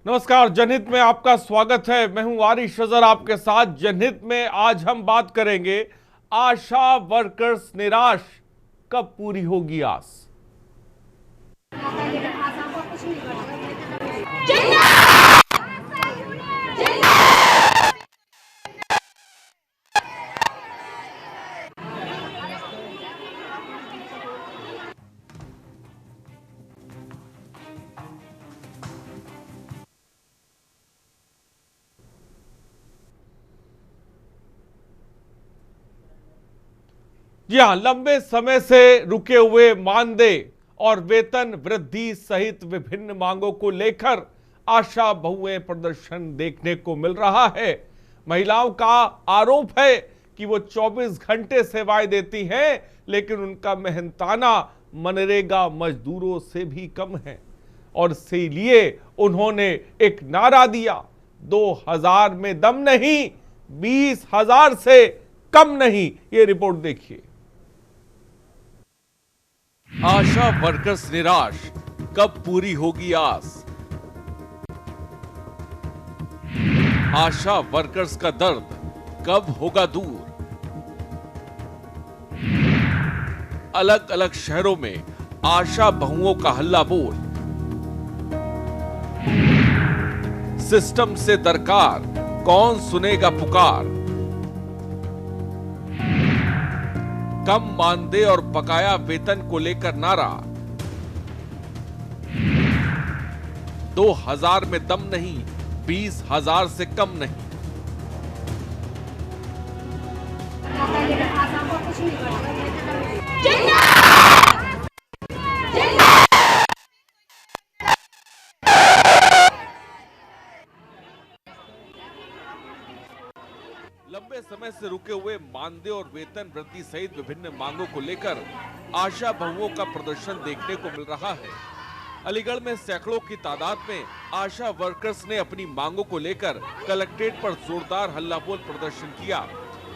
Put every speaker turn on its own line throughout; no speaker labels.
नमस्कार, जनहित में आपका स्वागत है। मैं हूं आरिश अजहर आपके साथ। जनहित में आज हम बात करेंगे, आशा वर्कर्स निराश, कब पूरी होगी आस। जी हां, लंबे समय से रुके हुए मानदेय और वेतन वृद्धि सहित विभिन्न मांगों को लेकर आशा बहुएं प्रदर्शन देखने को मिल रहा है। महिलाओं का आरोप है कि वो 24 घंटे सेवाएं देती हैं, लेकिन उनका मेहनताना मनरेगा मजदूरों से भी कम है और इसीलिए उन्होंने एक नारा दिया, 2000 में दम नहीं, 20,000 से कम नहीं। ये रिपोर्ट देखिए। आशा वर्कर्स निराश, कब पूरी होगी आस। आशा वर्कर्स का दर्द कब होगा दूर। अलग अलग शहरों में आशा बहुओं का हल्ला बोल। सिस्टम से दरकार, कौन सुनेगा पुकार। कम मानदेय और बकाया वेतन को लेकर नारा। 2000 में दम नहीं, 20,000 से कम नहीं। लंबे समय से रुके हुए मानदेय और वेतन वृद्धि सहित विभिन्न मांगों को लेकर आशा बहुओं का प्रदर्शन देखने को मिल रहा है। अलीगढ़ में सैकड़ों की तादाद में आशा वर्कर्स ने अपनी मांगों को लेकर कलेक्ट्रेट पर जोरदार हल्लाबोल प्रदर्शन किया।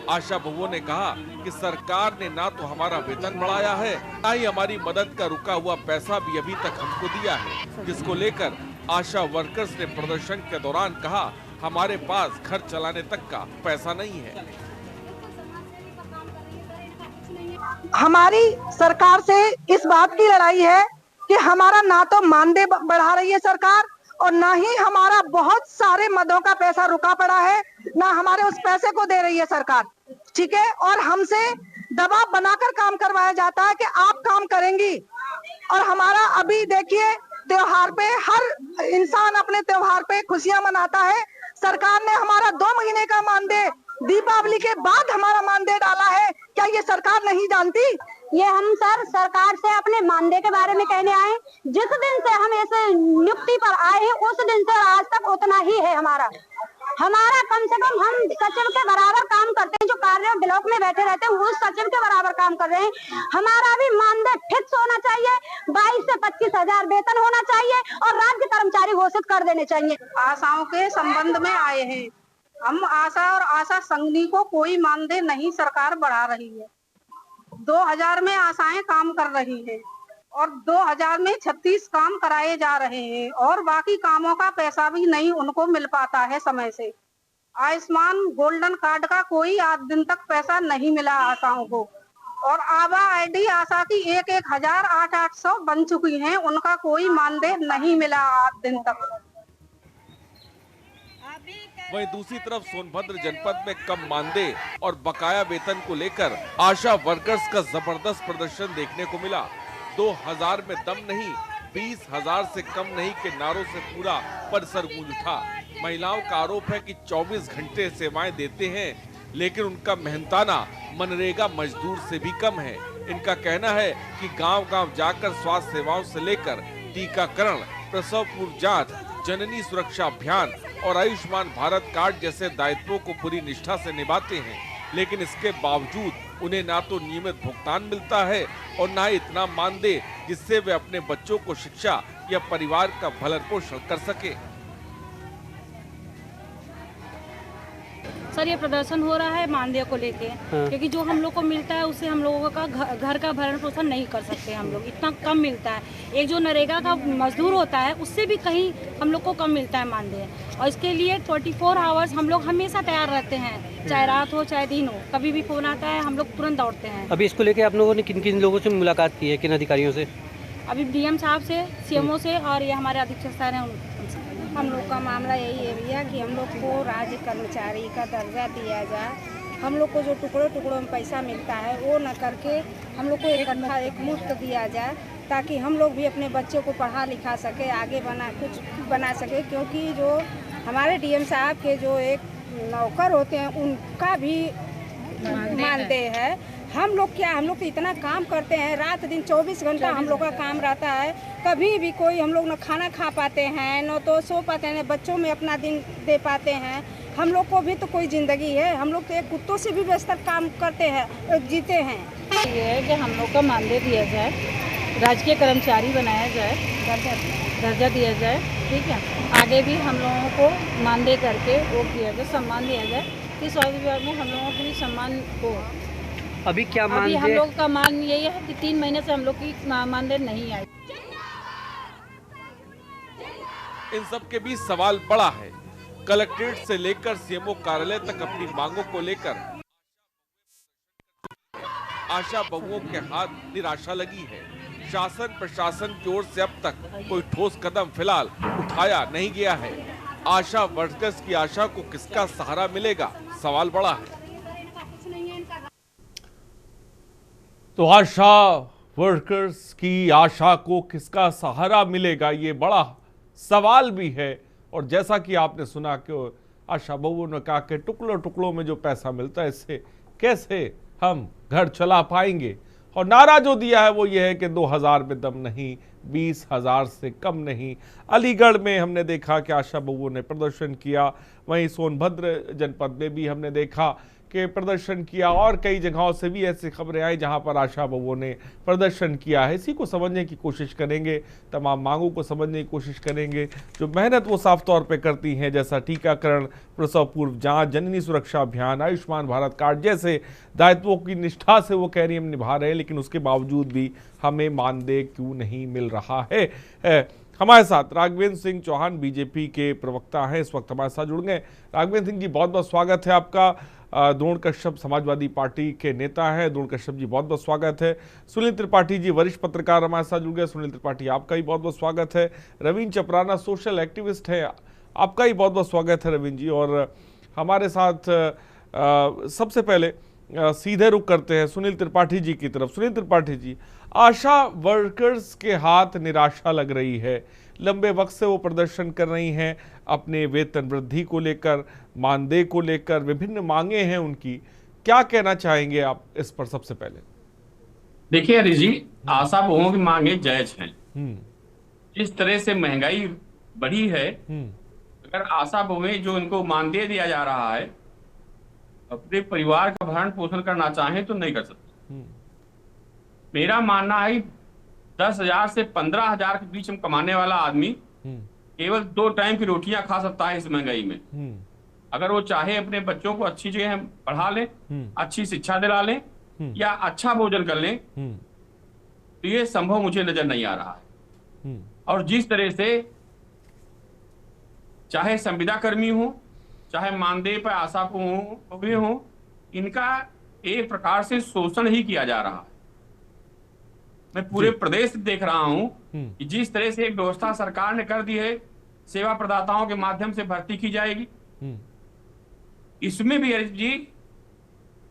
आशा बहुओं ने कहा कि सरकार ने ना तो हमारा वेतन बढ़ाया है, ना ही हमारी मदद का रुका हुआ पैसा भी अभी तक हमको दिया है, जिसको लेकर आशा वर्कर्स ने प्रदर्शन के दौरान कहा, हमारे पास घर चलाने तक का पैसा नहीं है।
हमारी सरकार से इस बात की लड़ाई है कि हमारा ना तो मानदेय बढ़ा रही है सरकार और ना ही हमारा बहुत सारे मदों का पैसा रुका पड़ा है, ना हमारे उस पैसे को दे रही है सरकार। ठीक है, और हमसे दबाव बनाकर काम करवाया जाता है कि आप काम करेंगी। और हमारा अभी देखिए, त्योहार पे हर इंसान अपने त्योहार पे खुशियां मनाता है। सरकार ने हमारा 2 महीने का मानदेय दीपावली के बाद हमारा मानदेय डाला है। क्या ये सरकार नहीं जानती?
ये हम सरकार से अपने मानदेय के बारे में कहने आए। जिस दिन से हम इस नियुक्ति पर आए हैं उस दिन से आज तक उतना ही है हमारा। कम से कम हम सचिव के बराबर काम करते हैं, जो कार्य ब्लॉक में बैठे रहते हैं उस सचिव के बराबर काम कर रहे हैं। हमारा भी मानदेय फिक्स होना चाहिए, 22 से 25,000 वेतन होना चाहिए और राज्य कर्मचारी घोषित कर देने चाहिए।
आशाओं के संबंध में आए हैं हम। आशा और आशा संघनी को कोई मानदेय नहीं सरकार बढ़ा रही है। 2000 में आशाएं काम कर रही है और 2000 में 36 काम कराए जा रहे हैं और बाकी कामों का पैसा भी नहीं उनको मिल पाता है समय से। आयुष्मान गोल्डन कार्ड का कोई आज दिन तक पैसा नहीं मिला आशाओं को और आभा आईडी आशा की 1,000 800 बन चुकी हैं, उनका कोई मानदेय नहीं मिला आज दिन तक।
वहीं दूसरी तरफ सोनभद्र जनपद में कम मानदेय और बकाया वेतन को लेकर आशा वर्कर्स का जबरदस्त प्रदर्शन देखने को मिला। 2000 में दम नहीं, 20,000 से कम नहीं के नारों से पूरा परिसर गूंज उठा। महिलाओं का आरोप है कि 24 घंटे सेवाएं देते हैं, लेकिन उनका मेहनताना मनरेगा मजदूर से भी कम है। इनका कहना है कि गांव-गांव जाकर स्वास्थ्य सेवाओं से लेकर टीकाकरण, प्रसव पूर्व जांच, जननी सुरक्षा अभियान और आयुष्मान भारत कार्ड जैसे दायित्वों को पूरी निष्ठा से निभाते हैं, लेकिन इसके बावजूद उन्हें ना तो नियमित भुगतान मिलता है और ना ही इतना मानदेय जिससे वे अपने बच्चों को शिक्षा या परिवार का भरण पोषण कर सके।
सर ये प्रदर्शन हो रहा है मानदेय को लेके, क्योंकि जो हम लोग को मिलता है उससे हम लोगों का घर का भरण पोषण नहीं कर सकते हम लोग, इतना कम मिलता है। एक जो नरेगा का मजदूर होता है उससे भी कहीं हम लोग को कम मिलता है मानदेय, और इसके लिए 24 आवर्स हम लोग हमेशा तैयार रहते हैं, चाहे रात हो चाहे दिन हो, कभी भी फोन आता है हम लोग तुरंत दौड़ते हैं।
अभी इसको लेके आप लोगों ने किन किन लोगों से मुलाकात की है, किन अधिकारियों से?
अभी डीएम साहब से, सीएमओ से, और ये हमारे अधीक्षक सर हैं उनसे।
हम लोग का मामला यही है भैया कि हम लोग को राज्य कर्मचारी का दर्जा दिया जाए। हम लोग को जो टुकड़ों टुकड़ों में पैसा मिलता है वो न करके हम लोग को इकट्ठा एक मुफ्त दिया जाए, ताकि हम लोग भी अपने बच्चों को पढ़ा लिखा सके, आगे कुछ बना सके। क्योंकि जो हमारे डीएम साहब के जो एक नौकर होते हैं उनका भी मानदेय है। हम लोग तो इतना काम करते हैं, रात दिन 24 घंटा हम लोग का काम रहता है। कभी भी कोई हम लोग न खाना खा पाते हैं, न तो सो पाते हैं, बच्चों में अपना दिन दे पाते हैं। हम लोग को भी तो कोई ज़िंदगी है, हम लोग तो एक कुत्तों से भी बेहतर काम करते हैं, जीते हैं।
ये है कि हम लोग का मानदेय दिया जाए, राजकीय कर्मचारी बनाया जाए, दर्जा दिया जाए, ठीक है। आगे भी हम लोगों को मानदेय करके वो किया जाए, सम्मान दिया जाए कि स्वास्थ्य विभाग में हम लोगों को भी सम्मान हो।
अभी क्या
अभी
मानदेय?
हम लोग का मान यही है कि 3 महीने से हम लोग की मानदेय नहीं आई।
इन सब के बीच सवाल बड़ा है। कलेक्ट्रेट से लेकर सीएमओ कार्यालय तक अपनी मांगों को लेकर आशा बहुओं के हाथ निराशा लगी है। शासन प्रशासन की ओर से अब तक कोई ठोस कदम फिलहाल उठाया नहीं गया है। आशा वर्कर्स की आशा को किसका सहारा मिलेगा, सवाल बड़ा है। तो आशा वर्कर्स की आशा को किसका सहारा मिलेगा, ये बड़ा सवाल भी है। और जैसा कि आपने सुना कि आशा बहुओं ने कहा कि टुकड़ों टुकड़ों में जो पैसा मिलता है इससे कैसे हम घर चला पाएंगे। और नारा जो दिया है वो ये है कि 2000 में दम नहीं, 20,000 से कम नहीं। अलीगढ़ में हमने देखा कि आशा बहुओं ने प्रदर्शन किया, वहीं सोनभद्र जनपद में भी हमने देखा के प्रदर्शन किया, और कई जगहों से भी ऐसी खबरें आई जहां पर आशा बहुओं ने प्रदर्शन किया है। इसी को समझने की कोशिश करेंगे, तमाम मांगों को समझने की कोशिश करेंगे। जो मेहनत वो साफ तौर पे करती हैं, जैसा टीकाकरण, प्रसव पूर्व जांच, जननी सुरक्षा अभियान, आयुष्मान भारत कार्ड जैसे दायित्वों की निष्ठा से वो कह रही हम निभा रहे हैं, लेकिन उसके बावजूद भी हमें मानदेय क्यों नहीं मिल रहा है। हमारे साथ राघवेंद्र सिंह चौहान बीजेपी के प्रवक्ता हैं, इस वक्त हमारे साथ जुड़ गए। राघवेंद्र सिंह जी, बहुत बहुत स्वागत है आपका। द्रोण कश्यप समाजवादी पार्टी के नेता है, द्रोण कश्यप जी बहुत बहुत स्वागत है। सुनील त्रिपाठी जी वरिष्ठ पत्रकार हमारे साथ जुड़ गए, सुनील त्रिपाठी आपका भी बहुत बहुत स्वागत है। रवीन चपराना सोशल एक्टिविस्ट है, आपका ही बहुत बहुत स्वागत है रवीन जी। और हमारे साथ सबसे पहले सीधे रुख करते हैं सुनील त्रिपाठी जी की तरफ। सुनील त्रिपाठी जी, आशा वर्कर्स के हाथ निराशा लग रही है, लंबे वक्त से वो प्रदर्शन कर रही हैं, अपने वेतन वृद्धि को लेकर, मानदेय को लेकर विभिन्न मांगे हैं उनकी। क्या कहना चाहेंगे आप इस पर? सबसे पहले
देखिए हरीश जी, आशा बहुओं की मांगे जायज हैं। जिस तरह से महंगाई बढ़ी है, अगर आशा बहुएं जो इनको मानदेय दिया जा रहा है अपने परिवार का भरण पोषण करना चाहें तो नहीं कर सकते। मेरा मानना है 10,000 से 15,000 के बीच में कमाने वाला आदमी केवल 2 टाइम की रोटियां खा सकता है इस महंगाई में। अगर वो चाहे अपने बच्चों को अच्छी जगह पढ़ा ले, अच्छी शिक्षा दिला ले या अच्छा भोजन कर ले, तो ये संभव मुझे नजर नहीं आ रहा है। और जिस तरह से चाहे संविदा कर्मी हो, चाहे मानदेय पर आशा हो, इनका एक प्रकार से शोषण ही किया जा रहा है। मैं पूरे प्रदेश देख रहा हूं कि जिस तरह से एक व्यवस्था सरकार ने कर दी है, सेवा प्रदाताओं के माध्यम से भर्ती की जाएगी, इसमें भी हरीश जी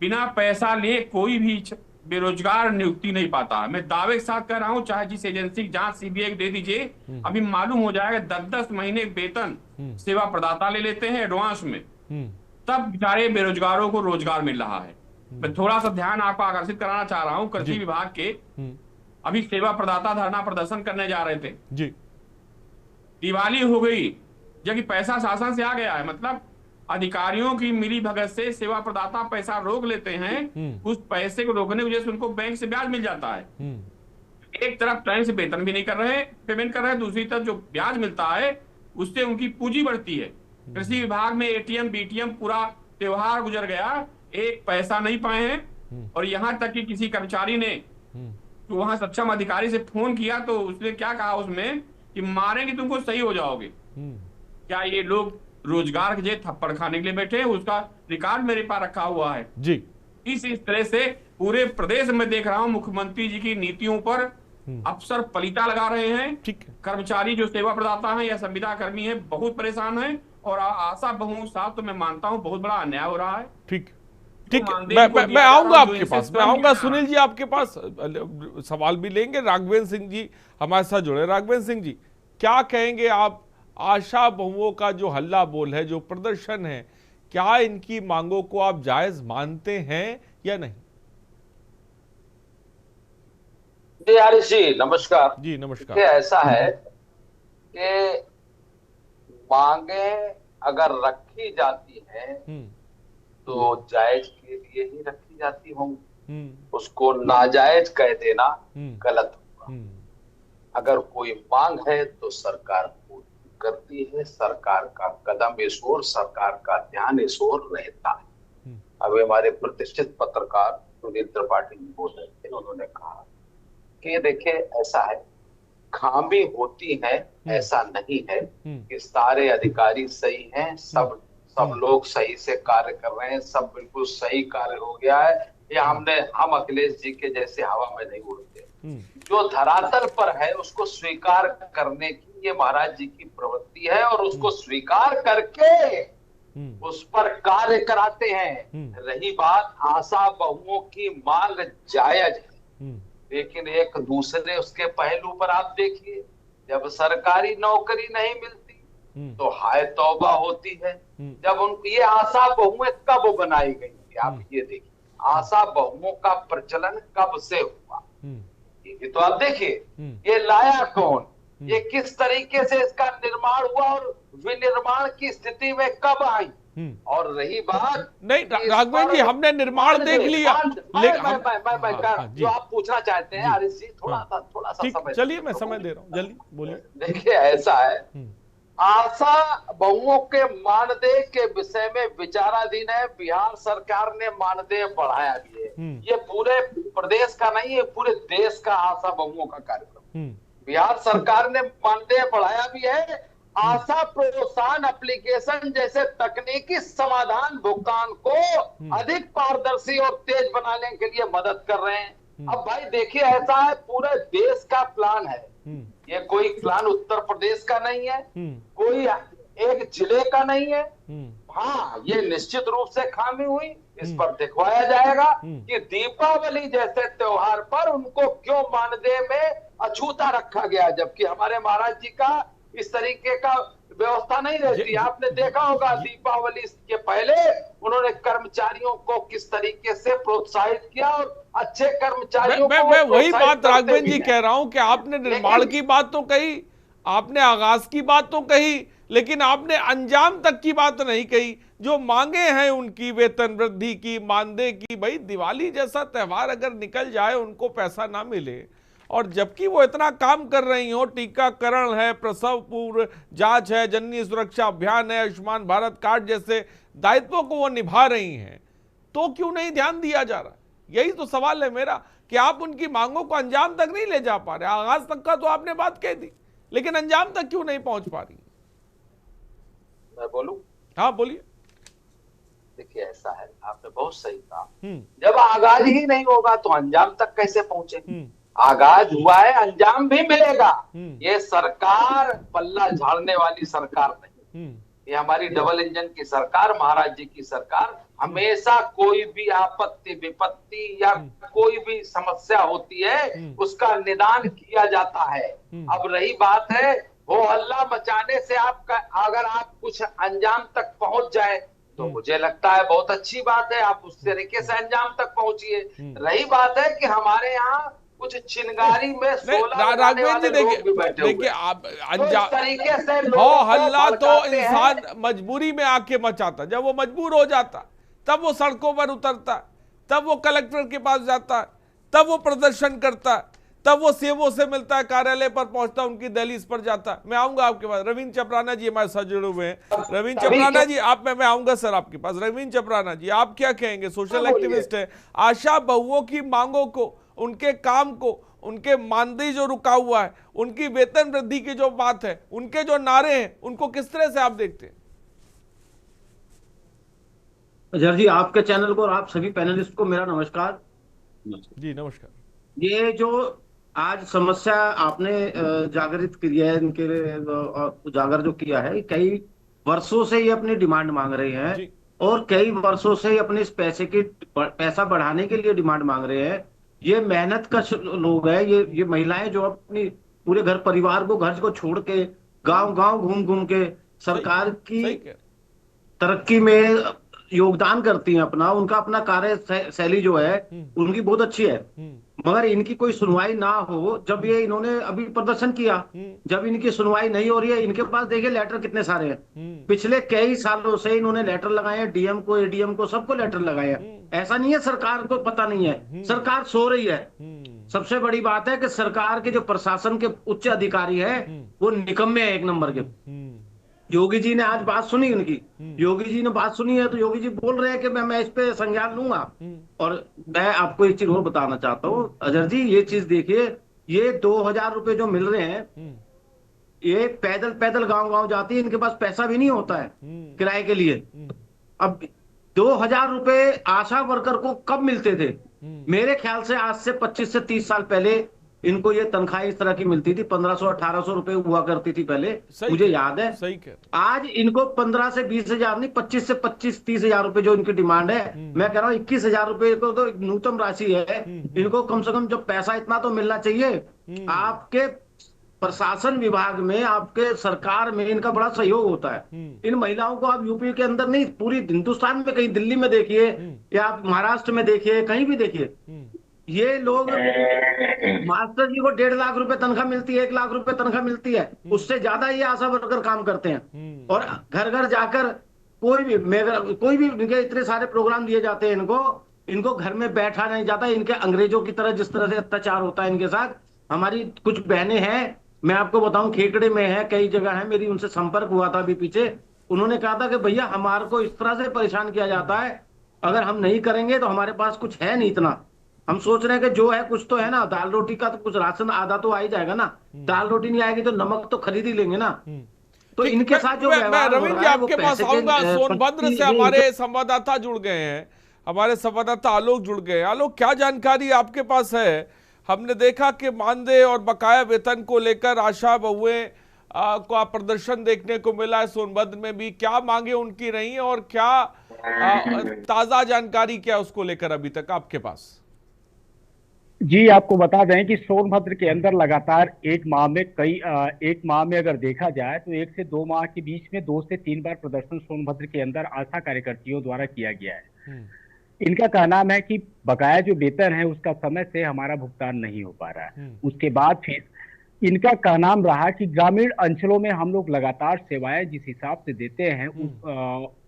बिना पैसा लिए कोई भी बेरोजगार नियुक्ति नहीं पाता। मैं दावे के साथ कह रहा हूं, चाहे जिस एजेंसी की जांच सीबीआई दे दीजिए, अभी मालूम हो जाएगा 10-10 महीने वेतन सेवा प्रदाता ले लेते हैं एडवांस में, तब बेचारे बेरोजगारों को रोजगार मिल रहा है। मैं थोड़ा सा ध्यान आपको आकर्षित कराना चाह रहा हूं, कृषि विभाग के अभी सेवा प्रदाता धरना प्रदर्शन करने जा रहे थे जी। दिवाली हो गई, जबकि पैसा शासन से आ गया है, मतलब अधिकारियों की मिली भगत से सेवा प्रदाता पैसा रोक लेते हैं। उस पैसे को रोकने की वजह से उनको बैंक से ब्याज मिल जाता है। एक तरफ टाइम से वेतन भी नहीं कर रहे, पेमेंट कर रहे हैं, दूसरी तरफ जो ब्याज मिलता है उससे उनकी पूंजी बढ़ती है। कृषि विभाग में एटीएम बीटीएम पूरा त्योहार गुजर गया, एक पैसा नहीं पाए हैं। और यहाँ तक कि किसी कर्मचारी ने तो वहां सक्षम अधिकारी से फोन किया तो उसने क्या कहा उसमें कि मारेंगे तुमको, सही हो जाओगे। क्या ये लोग रोजगार के लिए थप्पड़ खाने के लिए बैठे हैं? उसका रिकॉर्ड मेरे पास रखा हुआ है
जी।
इस तरह से पूरे प्रदेश में देख रहा हूं मुख्यमंत्री जी की नीतियों पर अफसर पलीता लगा रहे हैं।
ठीक है।
कर्मचारी जो सेवा प्रदाता हैं या संविदा कर्मी हैं बहुत परेशान हैं। और आशा बहुओं साथ तो मैं मानता हूं बहुत बड़ा अन्याय हो रहा है।
ठीक ठीक,
मानदेय को
मैं
दिया
आऊंगा
जा रहा
आपके
जो
पास,
इनसे
मैं आऊंगा
कम
सुनील जी आपके पास, सवाल भी लेंगे। राघवेंद्र सिंह जी हमारे साथ जुड़े। राघवेंद्र सिंह जी, क्या कहेंगे आप? आशा बहुओं का जो हल्ला बोल है, जो प्रदर्शन है, क्या इनकी मांगों को आप जायज मानते हैं या नहीं?
जी हरीश जी नमस्कार।
जी नमस्कार।
देखिए ऐसा है कि मांगे अगर रखी जाती हैं तो जायज के लिए ही रखी जाती होंगी, उसको नाजायज कह देना गलत होगा। अगर कोई मांग है तो सरकार पूरी करती है, सरकार का कदम इस ओर, सरकार का ध्यान इस ओर रहता है। अभी हमारे प्रतिष्ठित पत्रकार सुनील त्रिपाठी जी बोल रहे थे, उन्होंने कहा कि देखिए ऐसा है, खामी होती है, ऐसा नहीं है कि सारे अधिकारी सही हैं, सब लोग सही से कार्य कर रहे हैं, सब बिल्कुल सही कार्य हो गया है। या हम अखिलेश जी के जैसे हवा में नहीं उड़ते। जो धरातल पर है उसको स्वीकार करने की ये महाराज जी की प्रवृत्ति है और उसको स्वीकार करके उस पर कार्य कराते हैं। रही बात आशा बहुओं की मांग जायज है, लेकिन एक दूसरे उसके पहलू पर आप देखिए, जब सरकारी नौकरी नहीं मिलती तो हाय तौबा होती है। जब उनको ये आशा बहुएं कब बनाई गई थी, आप ये देखिए, आशा बहुओं का प्रचलन कब से हुआ, ये तो आप देखिए। ये लाया कौन, ये किस तरीके से इसका निर्माण हुआ और विनिर्माण की स्थिति में कब आई। और रही बात
नहीं राघवेंद्र जी, हमने निर्माण देख लिया।
जो आप पूछना चाहते हैं हरीश जी, थोड़ा सा समय,
चलिए मैं समय दे रहा हूँ, जल्दी बोलिए।
देखिए ऐसा है, आशा बहुओं के मानदेय के विषय में विचाराधीन है। बिहार सरकार ने मानदेय बढ़ाया भी है। ये पूरे प्रदेश का नहीं है, पूरे देश का आशा बहुओं का कार्यक्रम। बिहार सरकार ने मानदेय बढ़ाया भी है। आशा प्रोत्साहन एप्लीकेशन जैसे तकनीकी समाधान भुगतान को अधिक पारदर्शी और तेज बनाने के लिए मदद कर रहे हैं। अब भाई देखिए ऐसा है, पूरे देश का प्लान है, ये कोई प्लान उत्तर प्रदेश का नहीं है, कोई एक जिले का नहीं है। हाँ, ये निश्चित रूप से खामी हुई, इस पर दिखवाया जाएगा कि दीपावली जैसे त्योहार पर उनको क्यों मानदेय में अछूता रखा गया, जबकि हमारे महाराज जी का इस तरीके का व्यवस्था नहीं रहती। आपने देखा होगा दीपावली के पहले उन्होंने कर्मचारियों को किस तरीके से प्रोत्साहित किया और अच्छे कर्मचारियों को
मैं वही बात राघवेंद्र जी कह रहा हूं कि आपने निर्माण की बात तो कही, आपने आगाज की बात तो कही, लेकिन आपने अंजाम तक की बात नहीं कही। जो मांगे हैं उनकी, वेतन वृद्धि की, मानदेय की, भाई दिवाली जैसा त्योहार अगर निकल जाए उनको पैसा ना मिले, और जबकि वो इतना काम कर रही हो, टीकाकरण है, प्रसव पूर्व जांच है, जननी सुरक्षा अभियान है, आयुष्मान भारत कार्ड जैसे दायित्वों को वो निभा रही हैं, तो क्यों नहीं ध्यान दिया जा रहा? यही तो सवाल है मेरा कि आप उनकी मांगों को अंजाम तक नहीं ले जा पा रहे। आगाज तक का तो आपने बात कह दी, लेकिन अंजाम तक क्यों नहीं पहुंच पा रही?
मैं बोलूं?
हाँ बोलिए।
देखिए ऐसा है, आपने बहुत सही कहा, जब आगाज ही नहीं होगा तो अंजाम तक कैसे पहुंचे? आगाज हुआ है, अंजाम भी मिलेगा। ये सरकार पल्ला झाड़ने वाली सरकार नहीं, ये हमारी डबल इंजन की सरकार, महाराज जी की सरकार। हमेशा कोई भी आपत्ति विपत्ति या कोई भी समस्या होती है उसका निदान किया जाता है। अब रही बात है वो हल्ला मचाने से आपका, अगर आप कुछ अंजाम तक पहुंच जाए तो मुझे लगता है बहुत अच्छी बात है, आप उस तरीके से अंजाम तक पहुंचिए। रही बात है कि हमारे यहाँ कुछ चिंगारी में 16
राघवेंद्र जी देखिए आप अंजाम तरीके से हल्ला तो इंसान मजबूरी में आके मचाता, जब वो मजबूर हो जाता तब वो सड़कों पर उतरता, तब वो कलेक्टर के पास जाता है, तब वो प्रदर्शन करता है, तब वो सीएमओ से मिलता है, कार्यालय पर पहुंचता है, उनकी दहलीज पर जाता है। मैं आऊंगा आपके पास। रविंद्र चपराना जी हमारे साथ जुड़े हुए हैं। रविंद्र चपराना जी आप मैं आऊंगा सर आपके पास। रविंद्र चपराना जी आप क्या कहेंगे? सोशल एक्टिविस्ट है, आशा बहुओं की मांगों को, उनके काम को, उनके मानदेय जो रुका हुआ है, उनकी वेतन वृद्धि की जो बात है, उनके जो नारे हैं, उनको किस तरह से आप देखते हैं?
अजहर जी, आपके चैनल को और आप सभी पैनलिस्ट को मेरा नमस्कार।
जी नमस्कार।
ये जो आज समस्या आपने जागृत की है, इनके उजागर जो किया है, कई वर्षों से ये अपनी डिमांड मांग रहे हैं और कई वर्षों से अपने इस पैसा बढ़ाने के लिए डिमांड मांग रहे हैं। ये मेहनत कश लोग हैं, ये महिलाएं जो अपनी पूरे घर परिवार को, घर को छोड़ के गांव गांव घूम घूम के सरकार की तरक्की में योगदान करती हैं अपना। उनका अपना कार्य शैली जो है उनकी बहुत अच्छी है, मगर इनकी कोई सुनवाई ना हो। जब ये इन्होंने अभी प्रदर्शन किया, जब इनकी सुनवाई नहीं हो रही है, इनके पास देखिए लेटर कितने सारे हैं। पिछले कई सालों से इन्होंने लेटर लगाए हैं, डीएम को, एडीएम को, सबको लेटर लगाए हैं। ऐसा नहीं है सरकार को पता नहीं है, सरकार सो रही है। सबसे बड़ी बात है कि सरकार के जो प्रशासन के उच्च अधिकारी है वो निकम्मे है एक नंबर के। योगी जी ने आज बात सुनी उनकी, योगी जी ने बात सुनी है तो योगी जी बोल रहे हैं कि मैं इस पे संज्ञान लूंगा। और मैं आपको एक चीज और बताना चाहता हूँ अजहर जी, ये चीज देखिए, ये 2000 रुपए जो मिल रहे हैं, ये पैदल पैदल गांव गांव जाती है, इनके पास पैसा भी नहीं होता है किराए के लिए। अब 2000 रुपए आशा वर्कर को कब मिलते थे? मेरे ख्याल से आज से 25 से 30 साल पहले इनको ये तनख्वाह इस तरह की मिलती थी, 1500-1800 रुपए हुआ करती थी पहले, मुझे याद है।
सही कह।
आज इनको 15 से 20 हजार नहीं, 25 से 25-30 हजार रुपए जो इनकी डिमांड है, मैं कह रहा हूँ 21 हजार रुपए को तो न्यूनतम राशि है। इनको कम से कम जो पैसा इतना तो मिलना चाहिए। आपके प्रशासन विभाग में, आपके सरकार में इनका बड़ा सहयोग होता है। इन महिलाओं को आप यूपी के अंदर नहीं, पूरी हिंदुस्तान में, कहीं दिल्ली में देखिए या आप महाराष्ट्र में देखिए, कहीं भी देखिए, ये लोग मास्टर जी को 1.5 लाख रुपए तनख्वाह मिलती है, 1 लाख रुपए तनख्वाह मिलती है, उससे ज्यादा ये आशा वर्कर काम करते हैं। और घर घर जाकर कोई भी इनके इतने सारे प्रोग्राम दिए जाते हैं, इनको घर में बैठा नहीं जाता। इनके अंग्रेजों की तरह जिस तरह से अत्याचार होता है इनके साथ। हमारी कुछ बहनें हैं, मैं आपको बताऊं, खेकड़े में है, कई जगह है, मेरी उनसे संपर्क हुआ था अभी पीछे। उन्होंने कहा था कि भैया हमारे को इस तरह से परेशान किया जाता है, अगर हम नहीं करेंगे तो हमारे पास कुछ है नहीं इतना। हम सोच रहे हैं कि जो है कुछ तो है ना, दाल रोटी का तो कुछ राशन आधा तो आ ही जाएगा ना। दाल रोटी नहीं आएगी तो नमक तो खरीद ही लेंगे ना। तो इनके साथ जो
रविंद्र जी आपके पास आऊंगा। सोनभद्र से हमारे संवाददाता जुड़ गए हैं, हमारे संवाददाता आलोक जुड़ गए। आलोक, क्या जानकारी आपके पास है? हमने देखा कि मानदेय और बकाया वेतन को लेकर आशा बहुएं का प्रदर्शन देखने को मिला है सोनभद्र में भी। क्या मांगे उनकी रही और क्या ताजा जानकारी क्या उसको लेकर अभी तक आपके पास?
जी, आपको बता दें कि सोनभद्र के अंदर लगातार एक माह में अगर देखा जाए तो 1 से 2 माह के बीच में 2 से 3 बार प्रदर्शन सोनभद्र के अंदर आशा कार्यकर्तियों द्वारा किया गया है। इनका कहना है कि बकाया जो वेतन है उसका समय से हमारा भुगतान नहीं हो पा रहा है। उसके बाद फिर इनका कहना रहा कि ग्रामीण अंचलों में हम लोग लगातार सेवाएं जिस हिसाब से देते हैं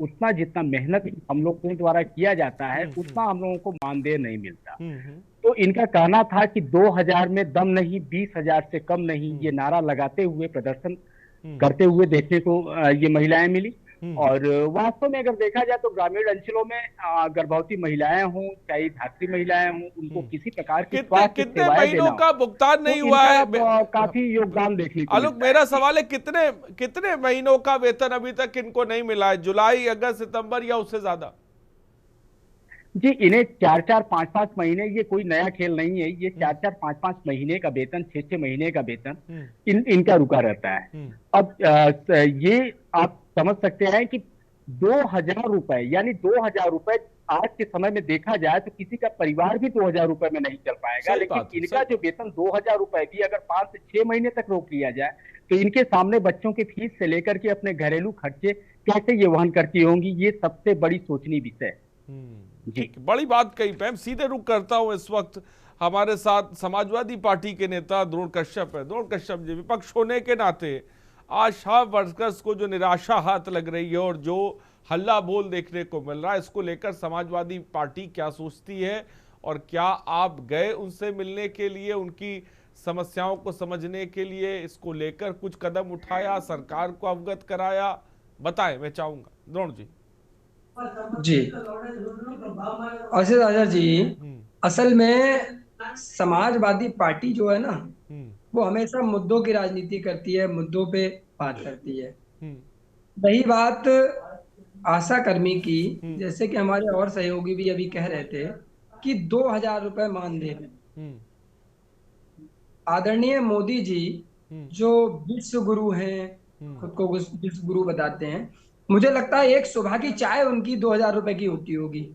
उतना जितना मेहनत हम लोग के द्वारा किया जाता है उतना हम लोगों को मानदेय नहीं मिलता। तो इनका कहना था कि 2000 में दम नहीं, 20,000 से कम नहीं, ये नारा लगाते हुए प्रदर्शन करते हुए देखने को ये महिलाएं मिली। और वास्तव में अगर देखा जाए तो ग्रामीण अंचलों में गर्भवती महिलाएं हों चाहे धात्री महिलाएं हों, उनको किसी प्रकार की
कितने महीनों का भुगतान नहीं हुआ है?
काफी योगदान देखने को।
आलोक, मेरा सवाल है कितने महीनों का वेतन अभी तक इनको नहीं मिला है? जुलाई, अगस्त, सितंबर या उससे ज्यादा?
जी, इन्हें 4-4, 5-5 महीने, ये कोई नया खेल नहीं है। ये 4-4, 5-5 महीने का वेतन, 6-6 महीने का वेतन इनका रुका रहता है। अब ये आप समझ सकते हैं कि 2000 रुपए, यानी 2000 रुपए आज के समय में देखा जाए तो किसी का परिवार भी 2000 रुपए में नहीं चल पाएगा। लेकिन इनका जो वेतन 2000 रुपए भी अगर 5 से 6 महीने तक रोक लिया जाए तो इनके सामने बच्चों के फीस से लेकर के अपने घरेलू खर्चे कैसे ये वहन करती होंगी, ये सबसे बड़ी सोचनीय विषय।
जी, बड़ी बात कही। मैं सीधे रुख करता हूं। इस वक्त हमारे साथ समाजवादी पार्टी के नेता द्रोण कश्यप है। द्रोण कश्यप जी, विपक्ष होने के नाते आशा वर्कर्स को जो निराशा हाथ लग रही है और जो हल्ला बोल देखने को मिल रहा है, इसको लेकर समाजवादी पार्टी क्या सोचती है और क्या आप गए उनसे मिलने के लिए, उनकी समस्याओं को समझने के लिए इसको लेकर कुछ कदम उठाया, सरकार को अवगत कराया? बताएं, मैं चाहूंगा द्रोण जी।
जी आशीष राजा जी, असल में समाजवादी पार्टी जो है ना, वो हमेशा मुद्दों की राजनीति करती है, मुद्दों पे बात करती है। रही बात आशा कर्मी की, जैसे कि हमारे और सहयोगी भी अभी कह रहे थे कि 2000 रुपए मानदेय में आदरणीय मोदी जी जो विश्व गुरु हैं, खुद को विश्व गुरु बताते हैं, मुझे लगता है एक सुबह की चाय उनकी 2000 रुपए की होती होगी।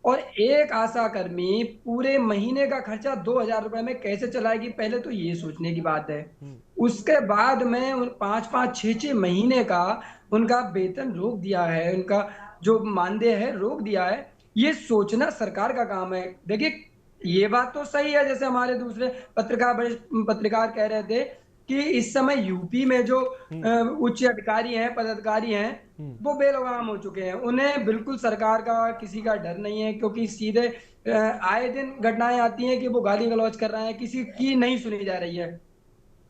और एक आशा कर्मी पूरे महीने का खर्चा 2000 रुपए में कैसे चलाएगी, पहले तो ये सोचने की बात है। उसके बाद में 5-5, 6-6 महीने का उनका वेतन रोक दिया है, उनका जो मानदेय है रोक दिया है। ये सोचना सरकार का काम है। देखिए ये बात तो सही है, जैसे हमारे दूसरे पत्रकार कह रहे थे कि इस समय यूपी में जो उच्च अधिकारी हैं, पदाधिकारी हैं, वो बेलगाम हो चुके हैं। उन्हें बिल्कुल सरकार का किसी का डर नहीं है, क्योंकि सीधे आए दिन घटनाएं आती हैं कि वो गाली गलौज कर रहे हैं, किसी की नहीं सुनी जा रही है।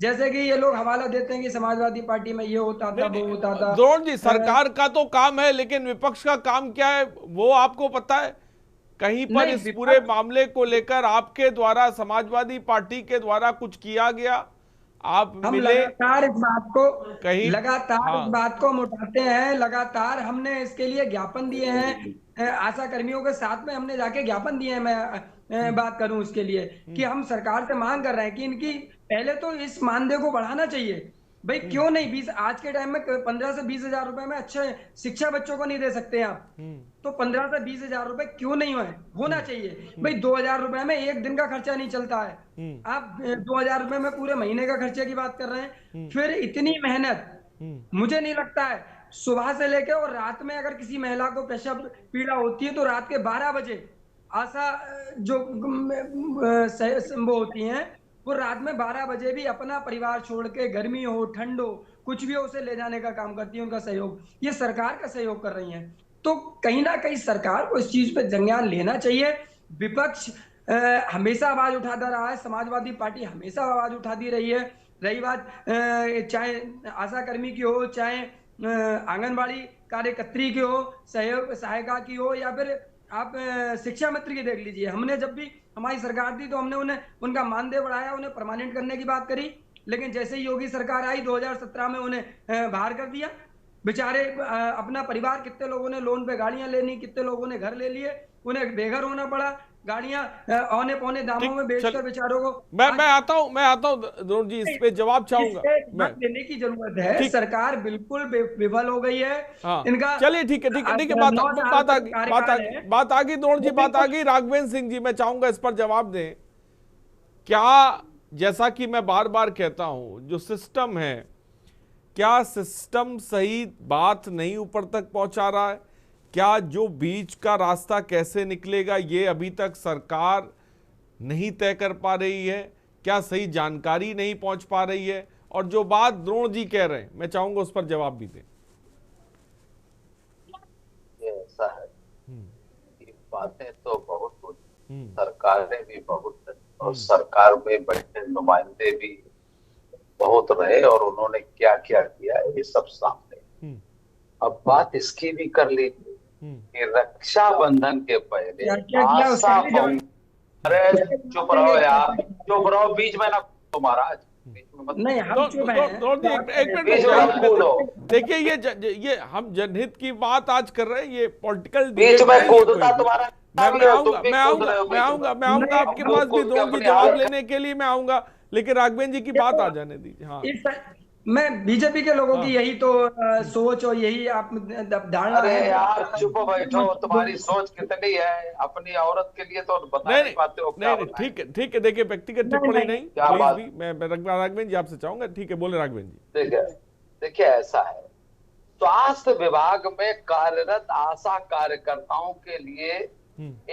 जैसे कि ये लोग हवाला देते हैं कि समाजवादी पार्टी में ये होता था, वो होता था।
द्रोण जी, सरकार का तो काम है, लेकिन विपक्ष का काम क्या है वो आपको पता है? कहीं पर इस पूरे मामले को लेकर आपके द्वारा, समाजवादी पार्टी के द्वारा कुछ किया गया? आप
हम
मिले?
लगातार इस बात को
कहीं
इस बात को उठाते हैं, लगातार हमने इसके लिए ज्ञापन दिए हैं। आशा कर्मियों के साथ में हमने जाके ज्ञापन दिए हैं। मैं बात करूं इसके लिए कि हम सरकार से मांग कर रहे हैं कि इनकी पहले तो इस मानदेय को बढ़ाना चाहिए। भाई क्यों नहीं 20 आज के टाइम में 15 से 20 हजार रुपए में अच्छे शिक्षा बच्चों को नहीं दे सकते आप, तो 15 से 20 हजार रुपए क्यों नहीं होना चाहिए। भाई 2000 रुपए में एक दिन का खर्चा नहीं चलता है, आप 2000 रुपए में पूरे महीने का खर्चे की बात कर रहे हैं। फिर इतनी मेहनत, मुझे नहीं लगता है सुबह से लेकर और रात में अगर किसी महिला को प्रसव पीड़ा होती है तो रात के 12 बजे आशा जो वो होती हैं, वो रात में 12 बजे भी अपना परिवार छोड़ के, गर्मी हो ठंड हो कुछ भी हो, उसे ले जाने का काम करती है। उनका सहयोग, ये सरकार का सहयोग कर रही हैं। तो कहीं ना कहीं सरकार को इस चीज पे संज्ञान लेना चाहिए। विपक्ष हमेशा आवाज उठाता रहा है, समाजवादी पार्टी हमेशा आवाज उठाती रही है। रही बात चाहे आशा कर्मी की हो, चाहे आंगनबाड़ी कार्यकर्त्री की हो, सहायिका की हो, या फिर आप शिक्षा मित्र की देख लीजिए। हमने जब भी हमारी सरकार थी तो हमने उन्हें उनका मानदेय बढ़ाया, उन्हें परमानेंट करने की बात करी, लेकिन जैसे ही योगी सरकार आई 2017 में उन्हें बाहर कर दिया। बेचारे अपना परिवार, कितने लोगों ने लोन पे गाड़ियां लेनी, कितने लोगों ने घर ले लिए, उन्हें बेघर होना पड़ा, गाड़ियां औने पौने दामों में बेचकर बेचारों को। मैं आता हूं द्रोण जी, इस पे जवाब चाहूंगा। देने की जरूरत है। सरकार बिल्कुल विफल हो गई है। इनका
चलिए ठीक है बात आ गई द्रोण जी, बात आ गई। राघवेंद्र सिंह जी, मैं चाहूंगा इस पर जवाब दें। क्या, जैसा कि मैं बार बार कहता हूं, जो सिस्टम है, क्या सिस्टम सही बात नहीं ऊपर तक पहुंचा रहा है? क्या जो बीच का रास्ता कैसे निकलेगा ये अभी तक सरकार नहीं तय कर पा रही है? क्या सही जानकारी नहीं पहुंच पा रही है? और जो बात द्रोण जी कह रहे हैं, मैं चाहूंगा उस पर जवाब भी दें।
ये ऐसा है, ये बातें तो बहुत हुई, सरकारें भी बहुत, और सरकार में बैठे नुमाइंदे भी बहुत रहे, और उन्होंने क्या क्या किया ये सब सामने। अब बात इसकी भी कर लीजिए कि रक्षाबंधन के पहले आशा, अरे चुप रहो यार, चुप रहो, बीच में ना महाराज,
नहीं हम चुप हैं।
एक मिनट देखिए, ये हम जनहित की बात आज कर रहे हैं, ये पॉलिटिकल
बीच में कूदता तुम्हारा।
मैं आऊंगा आपके पास भी द्रोण जी जवाब लेने के लिए मैं आऊंगा, लेकिन राघवेंद्र जी की बात आ जाने दीजिए। हाँ,
मैं बीजेपी के लोगों की यही तो सोच और यही आप धारणा है।
अरे यार चुप बैठो, तुम्हारी सोच कितनी है, अपनी औरत के लिए तो बता नहीं पाते हो।
नहीं ठीक है देखिए, व्यक्तिगत टिप्पणी नहीं, प्लीज भी मैं राघवेंद्र जी आपसे चाहूंगा। ठीक है, बोले राघवेंद्र जी।
देखिए ऐसा है, स्वास्थ्य विभाग में कार्यरत आशा कार्यकर्ताओं के लिए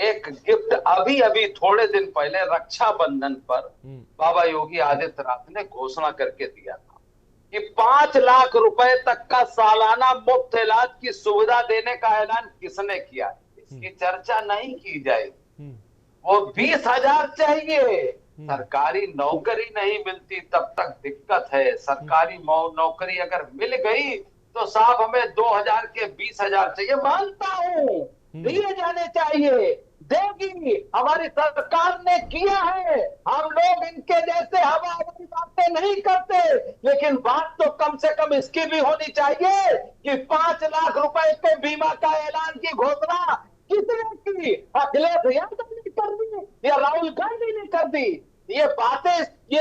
एक गिफ्ट अभी थोड़े दिन पहले रक्षाबंधन पर बाबा योगी आदित्यनाथ ने घोषणा करके दिया था कि 5 लाख रुपए तक का सालाना मुफ्त इलाज की सुविधा देने का ऐलान किसने किया? इसकी चर्चा नहीं की जाएगी। वो 20,000 चाहिए, सरकारी नौकरी नहीं मिलती तब तक दिक्कत है। सरकारी नौकरी अगर मिल गई तो साहब हमें 2000 के 20,000 चाहिए, मानता हूँ दिए जाने चाहिए, देगी, हमारी सरकार ने किया है। हम लोग इनके जैसे हवा-हवाई बातें नहीं करते, लेकिन बात तो कम से कम इसकी भी होनी चाहिए कि 5 लाख रुपए के बीमा का ऐलान की घोषणा किसने की? अखिलेश यादव ने कर दी या राहुल गांधी ने कर दी? ये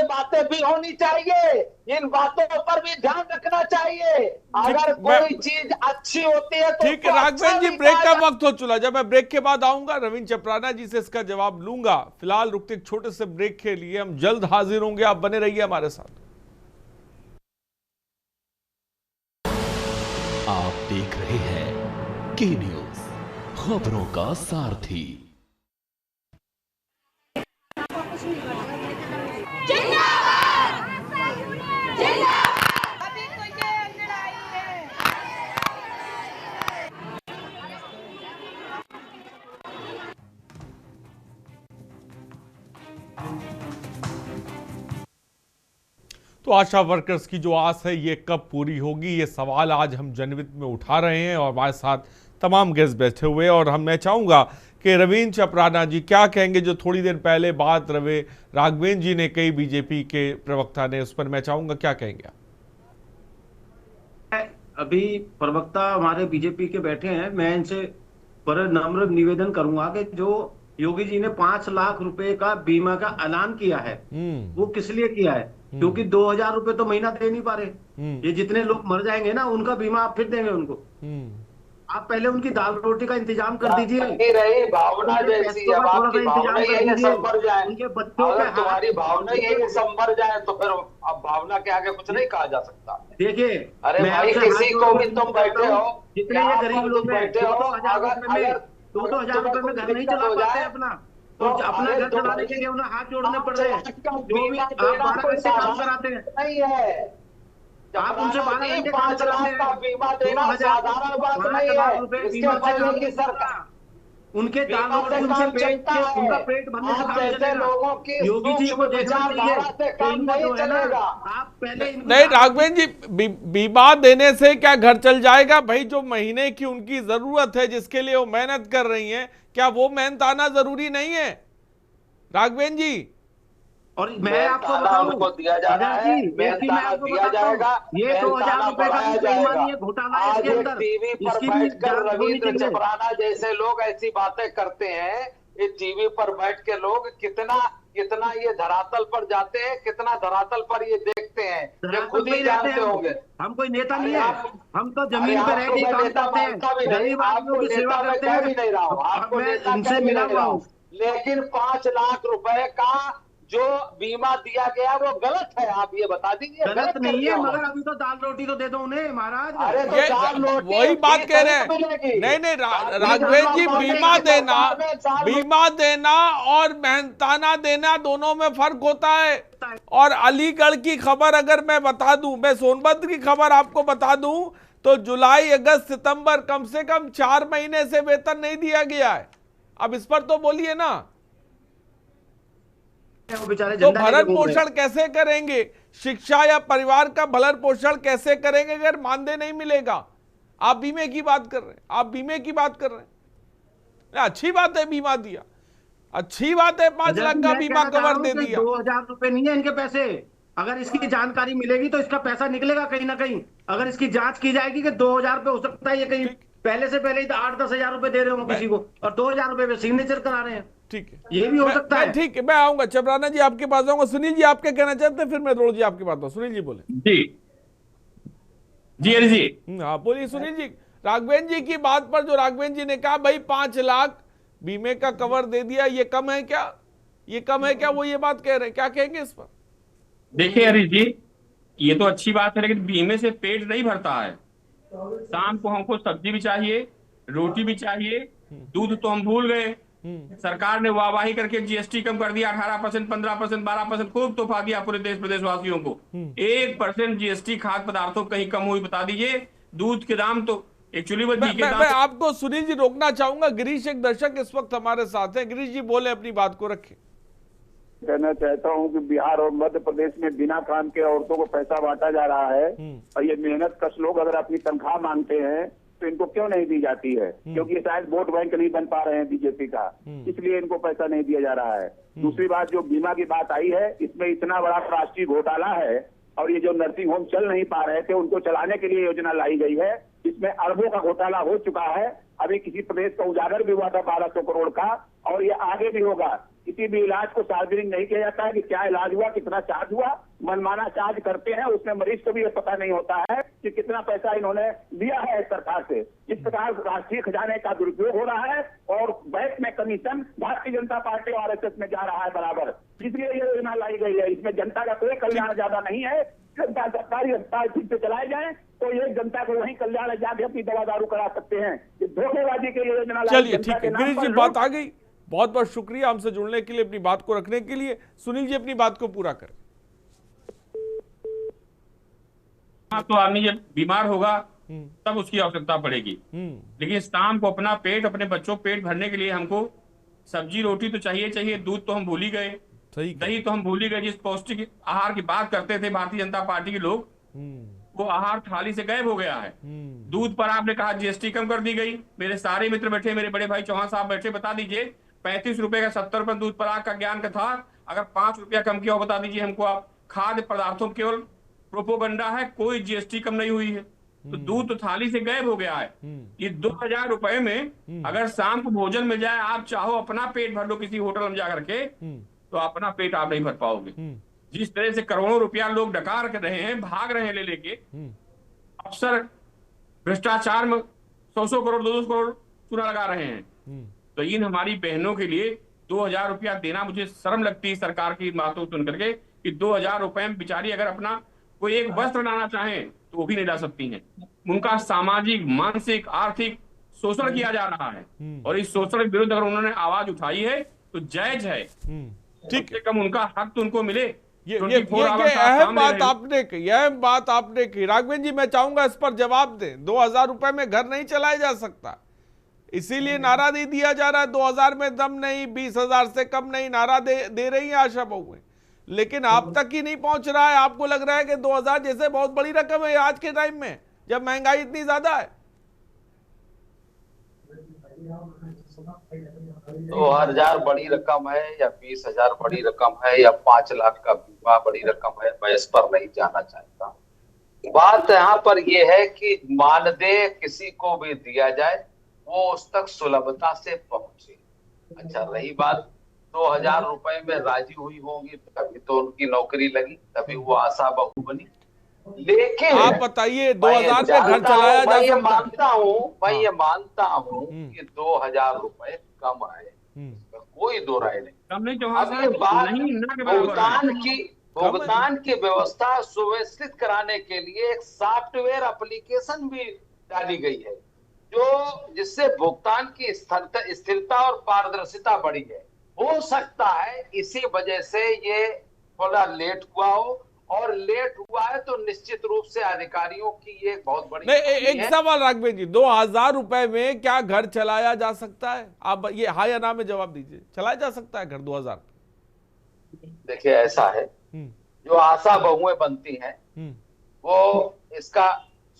बातें भी होनी चाहिए, इन बातों पर भी ध्यान रखना चाहिए। अगर कोई चीज अच्छी होती है तो
ठीक है राघवेंद्र जी, ब्रेक का वक्त हो चुका। जब मैं ब्रेक के बाद आऊंगा रविंद्र चपराना जी से इसका जवाब लूंगा। फिलहाल रुकते एक छोटे से ब्रेक के लिए, हम जल्द हाजिर होंगे, आप बने रहिए हमारे साथ।
आप देख रहे हैं के न्यूज, खबरों का सारथी।
तो आशा वर्कर्स की जो आस है ये कब पूरी होगी, ये सवाल आज हम जनहित में उठा रहे हैं और हमारे साथ तमाम गेस्ट बैठे हुए। और मैं चाहूँगा कि रविंद्र चपराना जी क्या कहेंगे, जो थोड़ी देर पहले बात राघवेंद्र जी ने कही, बीजेपी के प्रवक्ता ने, उस पर मैं चाहूँगा क्या कहेंगे आप?
अभी प्रवक्ता हमारे बीजेपी के बैठे हैं, मैं इनसे बड़े नम्र निवेदन करूंगा कि जो योगी जी ने 5 लाख रुपए का बीमा का ऐलान किया है वो किस लिए किया है? क्योंकि 2000 रुपए तो महीना दे नहीं पा रहे। ये जितने लोग मर जाएंगे ना उनका बीमा आप फिर देंगे उनको। आप पहले उनकी दाल रोटी का इंतजाम कर दीजिए।
रही भावना जैसी है, आपकी भावना ये है सब मर जाए,
उनके बच्चों
अगर
के
तुम्हारी भावना ये है सब मर जाए तो फिर अब भावना के आगे कुछ नहीं कहा जा सकता।
देखिए
अरे भाई किसी को भी तुम बैठे हो,
जितने ये गरीब लोग
बैठे हो,
2,000 रुपए में घर नहीं चला पाते अपना, तो अपना घर चलाने के लिए उन्हें हाथ जोड़ने पड़ रहे हैं। जो भी आप 12 घंटे काम कराते हैं
नहीं है,
आप उनसे 12 घंटे काम
5 लाख का बीमा देना साधारण बात नहीं है। इसके पहले की सरकार
उनके दाल रोटी उनसे उनका पेट भरने से काम चलेगा।
लोगों की
योगी जी को देखना चाहिए
काम नहीं चलेगा।
आप पहले
नहीं राघवेंद्र जी, बीमा देने से क्या घर चल जाएगा? भाई जो महीने की उनकी जरूरत है, जिसके लिए वो मेहनत कर रही हैं, क्या वो मेहनत आना जरूरी नहीं है राघवेंद्र जी?
और मैं आपको बताऊं
दिया जा रहा है, दिया जाएगा,
ये 2000 रुपए का बेईमानी घोटाला है इसके अंदर।
टीवी पर बैठकर रविंद्र चपराना जैसे लोग ऐसी बातें करते हैं, ये टीवी पर बैठ के लोग कितना ये धरातल पर जाते हैं, कितना धरातल पर ये देखते हैं, ये खुद ही जानते होंगे।
हम कोई नेता नहीं है, हम तो जमीन पे रह के काम करते हैं, गरीब आदमियों की सेवा करते हैं।
भी नहीं रहा हूँ, आपको नेता
उनसे मिला हूँ,
लेकिन 5 लाख रुपए का जो बीमा दिया गया वो गलत है, आप ये बता दीजिए।
गलत नहीं है, मगर अभी तो दाल रोटी तो दे दो उन्हें महाराज।
अरे तो दाल रोटी
वही बात कह रहे हैं। नहीं राघवेंद्र जी, बीमा देना और मेहनताना देना दोनों में फर्क होता है। और अलीगढ़ की खबर अगर मैं बता दूं, मैं सोनभद्र की खबर आपको बता दूं, तो जुलाई अगस्त सितंबर कम से कम 4 महीने से वेतन नहीं दिया गया है। अब इस पर तो बोलिए ना, तो भरण पोषण कैसे करेंगे? शिक्षा या परिवार का भरण पोषण कैसे करेंगे अगर मानदेय नहीं मिलेगा? आप बीमे की बात कर रहे हैं, आप बीमे की बात कर रहे हैं। अच्छी बात है बीमा दिया, अच्छी बात है 5 लाख का बीमा कवर दे दिया।
2000 रुपए नहीं है इनके पैसे। अगर इसकी जानकारी मिलेगी तो इसका पैसा निकलेगा कहीं ना कहीं। अगर इसकी जांच की जाएगी कि 2000 रुपए हो सकता है ये कहीं पहले से पहले ही 8-10 हजार रुपए दे रहे हो किसी को, और 2000 रुपए पे सिग्नेचर करा रहे हैं।
ठीक है,
ये भी हो सकता है।
ठीक है, मैं आऊंगा चपराना जी आपके पास आऊंगा। सुनील जी आप क्या कहना चाहते हैं, फिर मैं रोड जी आपके पास आऊंगा। सुनील जी बोले।
जी
हाँ बोलिए सुनील जी। राघवेंद्र जी की बात पर जो राघवेंद्र जी ने कहा भाई 5 लाख बीमे का कवर दे दिया, ये कम है क्या? ये कम है क्या? वो ये बात कह रहे हैं, क्या कहेंगे इस पर?
देखिए हरीश जी, ये तो अच्छी बात है, लेकिन बीमे से पेट नहीं भरता है। शाम को हमको सब्जी भी चाहिए, रोटी भी चाहिए, दूध तो हम भूल गए। सरकार ने वाहवाही करके जीएसटी कम कर दिया, 18%, 15%, 12%, खूब तोहफा दिया पूरे देश प्रदेशवासियों को। 1% जीएसटी खाद्य पदार्थों कहीं कम हुई बता दीजिए। दूध के दाम तो एक्चुअली
मैं आपको सुनील जी रोकना चाहूंगा। गिरीश एक दर्शक इस वक्त हमारे साथ हैं। गिरीश जी बोले, अपनी बात को रखें।
कहना चाहता हूं कि बिहार और मध्य प्रदेश में बिना काम के औरतों को पैसा बांटा जा रहा है और ये मेहनत कश लोग अगर अपनी तनख्वाह मांगते हैं तो इनको क्यों नहीं दी जाती है? क्योंकि शायद वोट बैंक नहीं बन पा रहे हैं बीजेपी का, इसलिए इनको पैसा नहीं दिया जा रहा है। दूसरी बात, जो बीमा की बात आई है, इसमें इतना बड़ा राष्ट्रीय घोटाला है और ये जो नर्सिंग होम चल नहीं पा रहे थे उनको चलाने के लिए योजना लाई गई है। इसमें अरबों का घोटाला हो चुका है। अभी किसी प्रदेश का उजागर भी हुआ था 1200 करोड़ का, और ये आगे भी होगा। किसी भी इलाज को सार्वजनिक नहीं किया जाता है कि क्या इलाज हुआ, कितना चार्ज हुआ, मनमाना चार्ज करते हैं। उसमें मरीज को भी ये पता नहीं होता है कि कितना पैसा इन्होंने लिया है सरकार से। इस प्रकार राष्ट्रीय खजाने का दुरुपयोग हो रहा है और बैंक में कमीशन भारतीय जनता पार्टी और RSS में जा रहा है बराबर, इसलिए ये योजना लाई गई है। इसमें जनता का कोई कल्याण ज्यादा नहीं है। जनता सरकारी अस्पताल ठीक से चलाए जाए तो ये जनता को वही कल्याण जाके अपनी दवा दारू करा सकते हैं। धोखेबाजी के लिए योजना।
चलिए ठीक है, गिरीश जी बात आ गई, बहुत बहुत शुक्रिया हमसे जुड़ने के लिए, अपनी बात को रखने के लिए। सुनील जी अपनी बात को पूरा करें।
हाँ, तो आदमी जब बीमार होगा तब उसकी आवश्यकता पड़ेगी, लेकिन शाम को अपना पेट, अपने बच्चों पेट भरने के लिए हमको सब्जी रोटी तो चाहिए। दूध तो हम भूल ही गए, दही तो हम भूल ही गए। जिस पौष्टिक आहार की बात करते थे भारतीय जनता पार्टी के लोग, वो आहार थाली से गायब हो गया है। दूध पर आपने कहा GST कम कर दी गई। मेरे सारे मित्र बैठे, मेरे बड़े भाई चौहान साहब बैठे, बता दीजिए 35 रुपए का 70 रुपए दूध पर आग का ज्ञान का था, अगर 5 रुपया कम किया हो बता दीजिए हमको आप। खाद्य पदार्थों केवल प्रोपोगंडा है, कोई GST कम नहीं हुई है। तो दूध तो थाली से गायब हो गया है। ये 2000 रुपए में अगर शाम को भोजन मिल जाए, आप चाहो अपना पेट भर लो किसी होटल में जाकर के, तो अपना पेट आप नहीं भर पाओगे। जिस तरह से करोड़ों रुपया लोग डकार कर रहे हैं, भाग रहे हैं ले लेके, अफसर भ्रष्टाचार में 100 करोड़ 200 करोड़ चूना लगा रहे हैं। तो इन हमारी बहनों के लिए 2000 रुपया देना मुझे शर्म लगती है सरकार की बातों सुन करके, कि 2000 रुपए में बेचारी अगर अपना कोई एक वस्त्र लाना चाहें तो वो भी नहीं ला सकती हैं। उनका सामाजिक, मानसिक, आर्थिक शोषण किया जा रहा है, और इस शोषण के विरुद्ध अगर उन्होंने आवाज उठाई है तो जायज है। ठीक है, कम उनका हक तो उनको मिले।
ये अहम बात आपने कही, अहम बात आपने कही। राघवेंद्र जी मैं चाहूंगा इस पर जवाब दें। 2000 रुपए में घर नहीं चलाया जा सकता, इसीलिए नारा दे दिया जा रहा है 2000 में दम नहीं, 20,000 से कम नहीं, नारा दे रही है आशा बहुएं, लेकिन आप तक ही नहीं पहुंच रहा है। आपको लग रहा है कि 2000 जैसे बहुत बड़ी रकम है आज के टाइम में जब महंगाई इतनी ज्यादा है।
2000 बड़ी रकम है या 20,000 बड़ी रकम है या 5 लाख का बीमा बड़ी रकम है, मैं इस पर नहीं जाना चाहता। बात यहाँ पर यह है कि मानदेय किसी को भी दिया जाए वो उस तक सुलभता से पहुंचे। अच्छा, रही बात 2000 रुपए में राजी हुई होंगी तभी तो उनकी नौकरी लगी, तभी वो आशा बहू बनी। लेकिन
आप बताइए 2000 में घर चलाया जा सकता है?
मैं ये मानता हूँ कि 2000 रुपए कम है, कोई दो राय नहीं।
कम नहीं,
भुगतान की व्यवस्था सुव्यवस्थित कराने के लिए एक सॉफ्टवेयर एप्लीकेशन भी डाली गई है, जो जिससे भुगतान की स्थिरता और पारदर्शिता बढ़ी है। हो सकता है इसी वजह से ये थोड़ा लेट हुआ हो, और लेट हुआ है तो निश्चित रूप से अधिकारियों की ये बहुत बड़ी
नहीं। एक सवाल राघवेंद्र जी, 2000 रुपए में क्या घर चलाया जा सकता है? आप ये हाँ या ना में जवाब दीजिए। चलाया जा सकता है घर 2000?
देखिए ऐसा है, जो आशा बहुएं बनती हैं वो इसका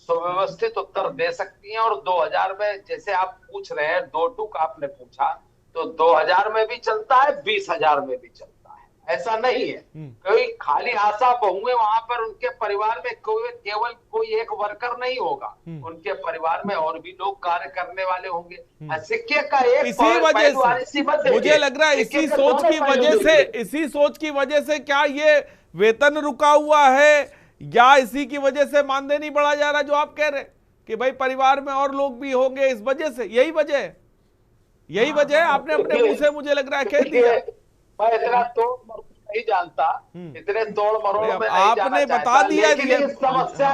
सुव्यवस्थित उत्तर दे सकती हैं। और 2000 में जैसे आप पूछ रहे हैं, 2 टूक आपने पूछा, तो 2000 में भी चलता है, 20,000 में भी चलता है, ऐसा नहीं है। कोई खाली आशा बहुएं वहां पर उनके परिवार में केवल कोई एक वर्कर नहीं होगा, उनके परिवार में और भी लोग कार्य करने वाले होंगे। सिक्के का एक
इसी वजह से मुझे लग रहा है, इसी सोच की वजह से क्या ये वेतन रुका हुआ है, या इसी की वजह से मानदेय नहीं बढ़ा जा रहा, जो आप कह रहे कि भाई परिवार में और लोग भी होंगे, इस वजह से? यही वजह है। आपने अपने मुंह से मुझे लग रहा है कह दिया।
मैं इतना तोड़ मरोड़ नहीं जानता, इतने तोड़ मरोड़ में नहीं
आपने बता दिया।
इस समस्या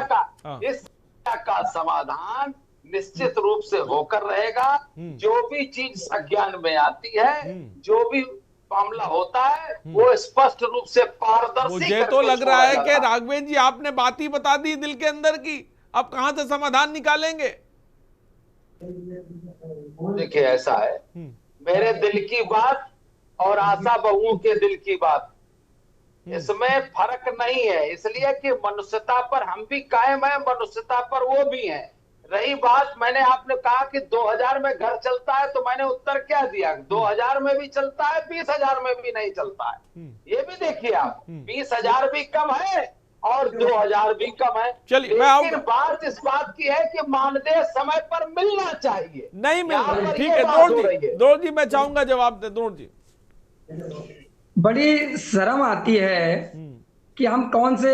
का समाधान निश्चित रूप से होकर रहेगा। जो भी चीज संज्ञान में आती है, जो भी मामला होता है, वो स्पष्ट रूप से पारदर्शी।
मुझे तो लग रहा है कि राघवेंद्र जी आपने बात ही बता दी दिल के अंदर की, अब कहां से समाधान निकालेंगे?
देखिए ऐसा है, मेरे दिल की बात और आशा बहुओं के दिल की बात इसमें फर्क नहीं है, इसलिए कि मनुष्यता पर हम भी कायम है, मनुष्यता पर वो भी है। रही बात, मैंने आपने कहा कि 2000 में घर चलता है, तो मैंने उत्तर क्या दिया, 2000 में भी चलता है, 20,000 में भी नहीं चलता है। ये भी देखिए आप, 20,000 भी कम है और 2000 भी कम है।
चलिए,
लेकिन बात इस बात की है कि मानदेय समय पर मिलना चाहिए,
नहीं मिल रहा। ठीक है द्रोण जी, मैं चाहूंगा जवाब दे। द्रोण जी,
बड़ी शर्म आती है कि हम कौन से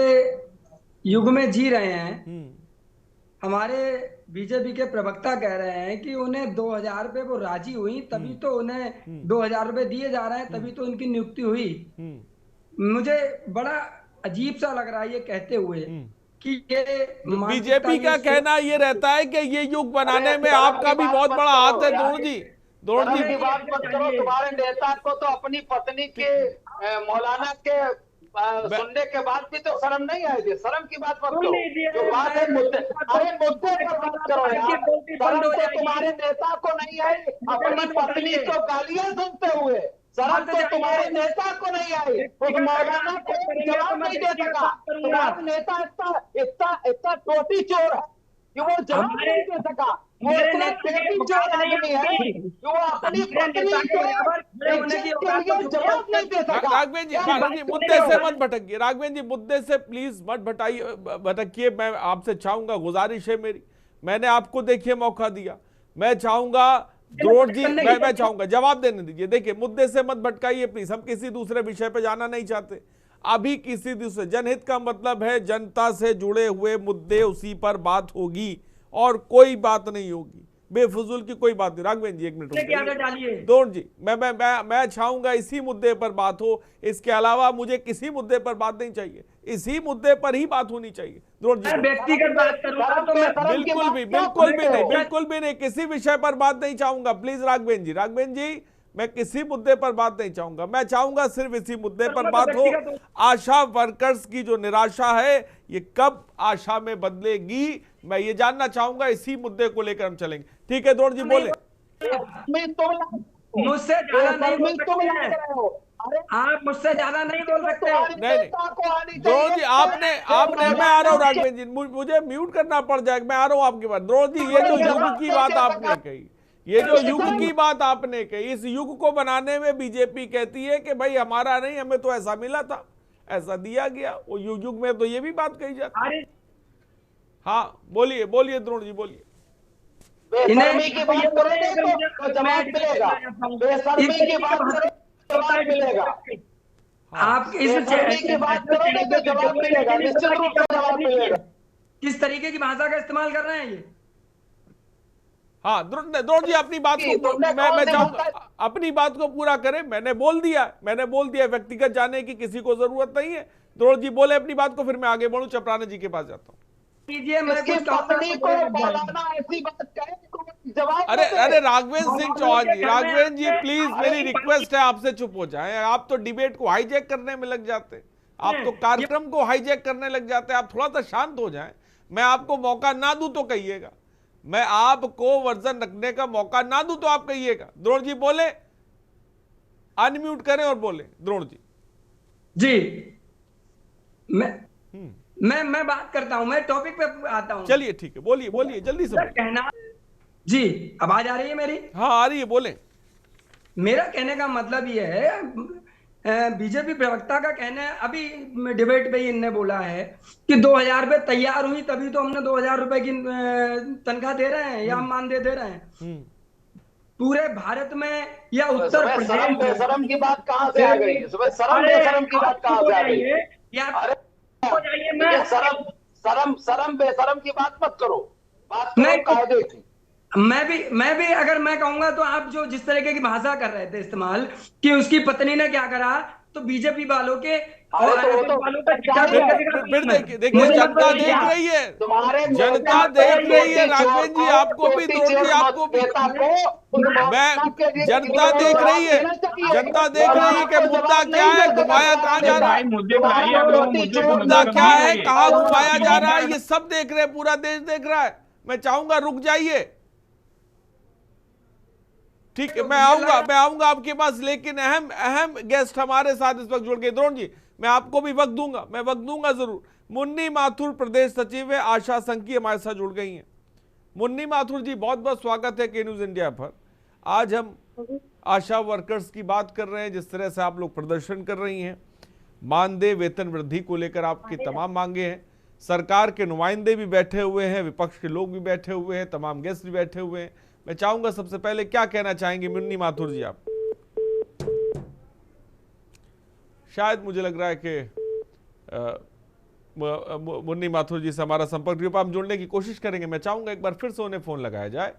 युग में जी रहे हैं। हमारे बीजेपी के प्रवक्ता कह रहे हैं कि उन्हें 2000 रुपए वो राजी हुई, तभी तो उन्हें 2000 रुपए दिए जा रहे हैं, तभी तो उनकी नियुक्ति हुई। मुझे बड़ा अजीब सा लग रहा है ये कहते हुए कि ये
बीजेपी का कहना ये रहता है कि ये युग बनाने में आपका भी बहुत बड़ा हाथ है। द्रोण जी
की बात मत करो, तुम्हारे नेता को तो अपनी पत्नी के मौलाना के सुनने के बाद भी तो शर्म नहीं आई थी। शर्म की बात मत करो, जो बात है मुद्दे, अरे मुद्दे पर बात करो यार। शर्म तो तुम्हारे नेता को नहीं आई अपनी पत्नी को गालियां सुनते हुए, शर्म तो तुम्हारे नेता को नहीं आई, उस मौलाना को जवाब नहीं दे सका। तुम्हारा नेता इतना टोटी चोर है कि वो जवाब नहीं दे सका। वो इतना टोटी चोर आदमी है कि वो अपनी पत्नी को जवाब नहीं दे सका।
राघवेंद्र जी मुद्दे से मत भटकिए। राघवेंद्र जी मुद्दे से प्लीज मत भटकिए। मैं आपसे चाहूंगा, गुजारिश है मेरी, मैंने आपको देखिए मौका दिया, मैं चाहूंगा द्रोण जी, मैं चाहूंगा जवाब देने दीजिए। देखिए मुद्दे से मत भटकाइए प्लीज, हम किसी दूसरे विषय पे जाना नहीं चाहते अभी। किसी दूसरे जनहित का मतलब है जनता से जुड़े हुए मुद्दे, उसी पर बात होगी और कोई बात नहीं होगी, बेफजूल की कोई बात नहीं। राघवेंद्र जी 1 मिनट। द्रोण जी मैं चाहूंगा इसी मुद्दे पर बात हो, इसके अलावा मुझे किसी मुद्दे पर बात नहीं चाहिए, इसी मुद्दे पर ही बात होनी चाहिए। द्रोण जी
व्यक्तिगत बात करूंगा तो मैं
बिल्कुल भी नहीं, किसी विषय पर बात नहीं चाहूंगा प्लीज। राघवेंद्र जी मैं किसी मुद्दे पर बात नहीं चाहूंगा, मैं चाहूंगा सिर्फ इसी मुद्दे पर बात हो। आशा वर्कर्स की जो निराशा है ये कब आशा में बदलेगी, मैं ये जानना चाहूंगा। इसी मुद्दे को लेकर हम चलेंगे। ठीक है द्रोण जी बोले।
मुझसे ज्यादा नहीं बोल सकते, आप मुझसे ज्यादा नहीं बोल सकते।
नहीं द्रोण जी आपने मैं आ रहा हूँ। राघवेंद्र जी मुझे म्यूट करना पड़ जाएगा, मैं आ रहा हूँ आपके पास। द्रोण जी ये जो युग की बात आपने कही, ये जो युग की बात आपने कही, इस युग को बनाने में बीजेपी कहती है कि भाई हमारा नहीं, हमें तो ऐसा मिला था, ऐसा दिया गया। वो युग में तो ये भी बात कही जाती है। हाँ बोलिए द्रोण जी बोलिए।
बेशर्मी की बात करोगे तो जवाब मिलेगा, बेशर्मी की बात करोगे तो जवाब मिलेगा।
आप इस
की बात करोगे तो जवाब मिलेगा, निश्चित रूप से जवाब मिलेगा।
किस तरीके की भाषा का इस्तेमाल कर रहे हैं ये?
हाँ द्रोण जी अपनी बात को मैं चाहूंगा अपनी बात को पूरा करें। मैंने बोल दिया व्यक्तिगत जाने की किसी को जरूरत नहीं है। द्रोण जी बोले अपनी बात को, फिर मैं आगे बढ़ूं, चपराने जी के पास जाता हूं। अरे राघवेंद्र सिंह चौहान जी प्लीज मेरी रिक्वेस्ट है आपसे चुप हो जाएं। आप तो डिबेट को हाईजैक करने में लग जाते, आप तो कार्यक्रम को हाईजैक करने लग जाते। आप थोड़ा सा शांत हो जाएं। मैं आपको मौका ना दूं तो कहिएगा, मैं आपको वर्जन रखने का मौका ना दूं तो आप कहिएगा। द्रोण जी बोले, अनम्यूट करें और बोले। द्रोण जी
मैं बात करता हूं, मैं टॉपिक पे आता हूं।
चलिए ठीक है, बोलिए जल्दी से।
कहना जी, आवाज आ रही है मेरी?
हाँ आ रही है, बोले।
मेरा कहने का मतलब ये है, बीजेपी प्रवक्ता का कहना है, अभी डिबेट पे ही इनने बोला है कि 2000 रुपए तैयार हुई तभी तो हमने 2000 रुपए की तनख्वाह दे रहे हैं या हम मानदेय दे रहे हैं। पूरे भारत में या उत्तर प्रदेश,
शर्म की बात कहां से आ गई? शर्म की बात कहां से आ गई? शर्म बेशरम की बात मत करो, बात करो कायदे की।
मैं भी अगर मैं कहूंगा तो आप जो जिस तरीके की भाषा कर रहे थे इस्तेमाल कि उसकी पत्नी ने क्या करा, तो बीजेपी वालों के
फिर देखिए जनता देख रही है, जनता देख रही है। राघवेंद्र जी आपको भी, द्रोण जी आपको भी, मैं जनता देख रही है, जनता देख रही है कि मुद्दा क्या है, घुमाया कहाँ जा रहा है, मुद्दा क्या है, कहाँ घुमाया जा रहा है, ये सब देख रहे हैं, पूरा देश देख रहा है। मैं चाहूंगा रुक जाइए, ठीक है मैं आऊंगा आपके पास, लेकिन अहम गेस्ट हमारे साथ इस वक्त जुड़ गए। द्रोण जी मैं आपको भी वक्त दूंगा, मैं वक्त दूंगा जरूर। मुन्नी माथुर प्रदेश सचिव है आशा संघ की, हमारे साथ जुड़ गई हैं। मुन्नी माथुर जी, बहुत बहुत स्वागत है के न्यूज इंडिया पर। आज हम आशा वर्कर्स की बात कर रहे हैं, जिस तरह से आप लोग प्रदर्शन कर रही हैं, मानदेय वेतन वृद्धि को लेकर आपकी तमाम मांगे हैं। सरकार के नुमाइंदे भी बैठे हुए हैं, विपक्ष के लोग भी बैठे हुए हैं, तमाम गेस्ट भी बैठे हुए हैं। मैं चाहूंगा सबसे पहले क्या कहना चाहेंगे मुन्नी माथुर जी आप? शायद मुझे लग रहा है कि मुन्नी माथुर जी से हमारा संपर्क ग्रुप हम जुड़ने की कोशिश करेंगे। मैं चाहूंगा एक बार फिर से उन्हें फोन लगाया जाए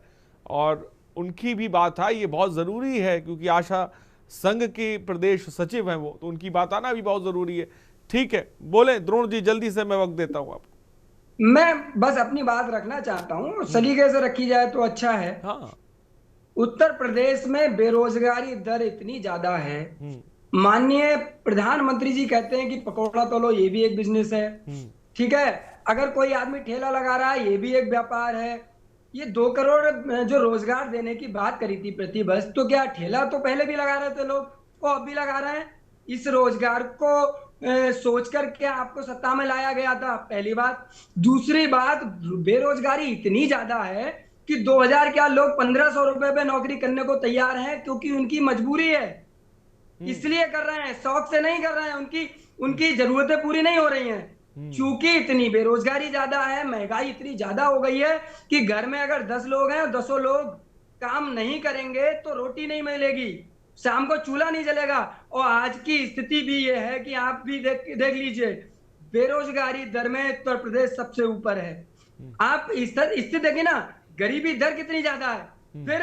और उनकी भी बात आई, ये बहुत जरूरी है क्योंकि आशा संघ के प्रदेश सचिव हैं वो, तो उनकी बात आना भी बहुत जरूरी है। ठीक है, बोले द्रोण जी, जल्दी से, मैं वक्त देता हूं आपको।
मैं बस अपनी बात रखना चाहता हूँ, सलीके से रखी जाए तो अच्छा है।
हाँ।
उत्तर प्रदेश में बेरोजगारी दर इतनी ज्यादा है, माननीय प्रधानमंत्री जी कहते हैं कि पकौड़ा तोलो ये भी एक बिजनेस है, ठीक है। अगर कोई आदमी ठेला लगा रहा है ये भी एक व्यापार है। ये 2 करोड़ जो रोजगार देने की बात करी थी प्रति वर्ष, तो क्या ठेला तो पहले भी लगा रहे थे लोग, वो अब भी लगा रहे हैं। इस रोजगार को सोच कर के आपको सत्ता में लाया गया था, पहली बात। दूसरी बात, बेरोजगारी इतनी ज्यादा है कि 2000 क्या लोग 1500 रुपए पे नौकरी करने को तैयार हैं, क्योंकि उनकी मजबूरी है, इसलिए कर रहे हैं, शौक से नहीं कर रहे हैं। उनकी जरूरतें पूरी नहीं हो रही हैं। चूंकि इतनी बेरोजगारी ज्यादा है, महंगाई इतनी ज्यादा हो गई है कि घर में अगर 10 लोग हैं, 10 लोग काम नहीं करेंगे तो रोटी नहीं मिलेगी, शाम को चूल्हा नहीं जलेगा। और आज की स्थिति भी ये है कि आप भी देख लीजिए, बेरोजगारी दर में उत्तर प्रदेश सबसे ऊपर है। आप स्थिति देखिए ना, गरीबी दर कितनी ज्यादा है। फिर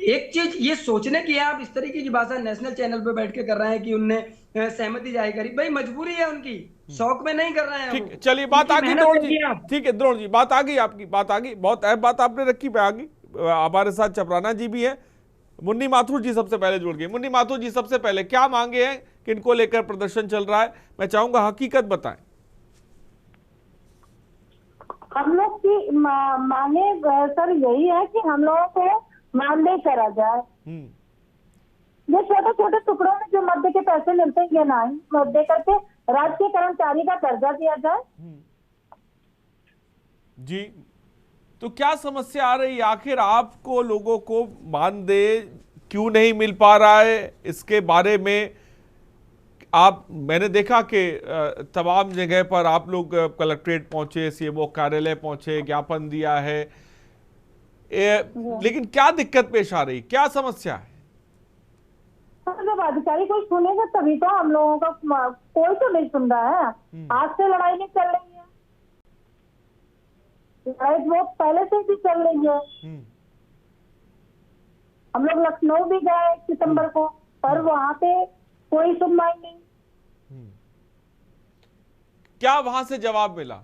एक चीज ये सोचने की है, आप इस तरीके की भाषा नेशनल चैनल पे बैठ के कर रहे हैं कि उनने सहमति जाहिर करी, भाई मजबूरी है उनकी, शौक में नहीं कर रहे हैं।
ठीक, चलिए बात आ गई द्रोण जी। ठीक है द्रोण जी, बात आ गई, आपकी बात आ गई, बहुत अहम बात आपने रखी पे आ गई। हमारे साथ चपराना जी भी है। मुन्नी माथुर जी सबसे पहले जुड़ गए। मुन्नी माथुर जी, सबसे पहले क्या मांगे हैं, किनको लेकर प्रदर्शन चल रहा है? मैं चाहूंगा हकीकत बताएं।
हम लोग की मांगे सर यही है कि हम लोगों को मानदेय करा जाए। ये छोटे छोटे टुकड़ों में जो मध्य के पैसे मिलते हैं, ये नहीं दे करके राज्य कर्मचारी का दर्जा दिया जाए।
जी, तो क्या समस्या आ रही है? आखिर आपको लोगों को मानदेय क्यों नहीं मिल पा रहा है, इसके बारे में मैंने देखा कि तमाम जगह पर आप लोग कलेक्ट्रेट पहुंचे, सीएमओ कार्यालय पहुंचे, ज्ञापन दिया है, लेकिन क्या दिक्कत पेश आ रही, क्या समस्या है?
जब अधिकारी कोई सुनेगा तभी तो, हम लोगों का कोई तो नहीं सुन रहा है। आज से लड़ाई नहीं चल रही है, लड़ाई बहुत पहले से भी चल रही है। हम लोग लखनऊ भी गए 1 सितंबर को, पर वहां पे कोई सुनवाई नहीं।
क्या वहां से जवाब मिला?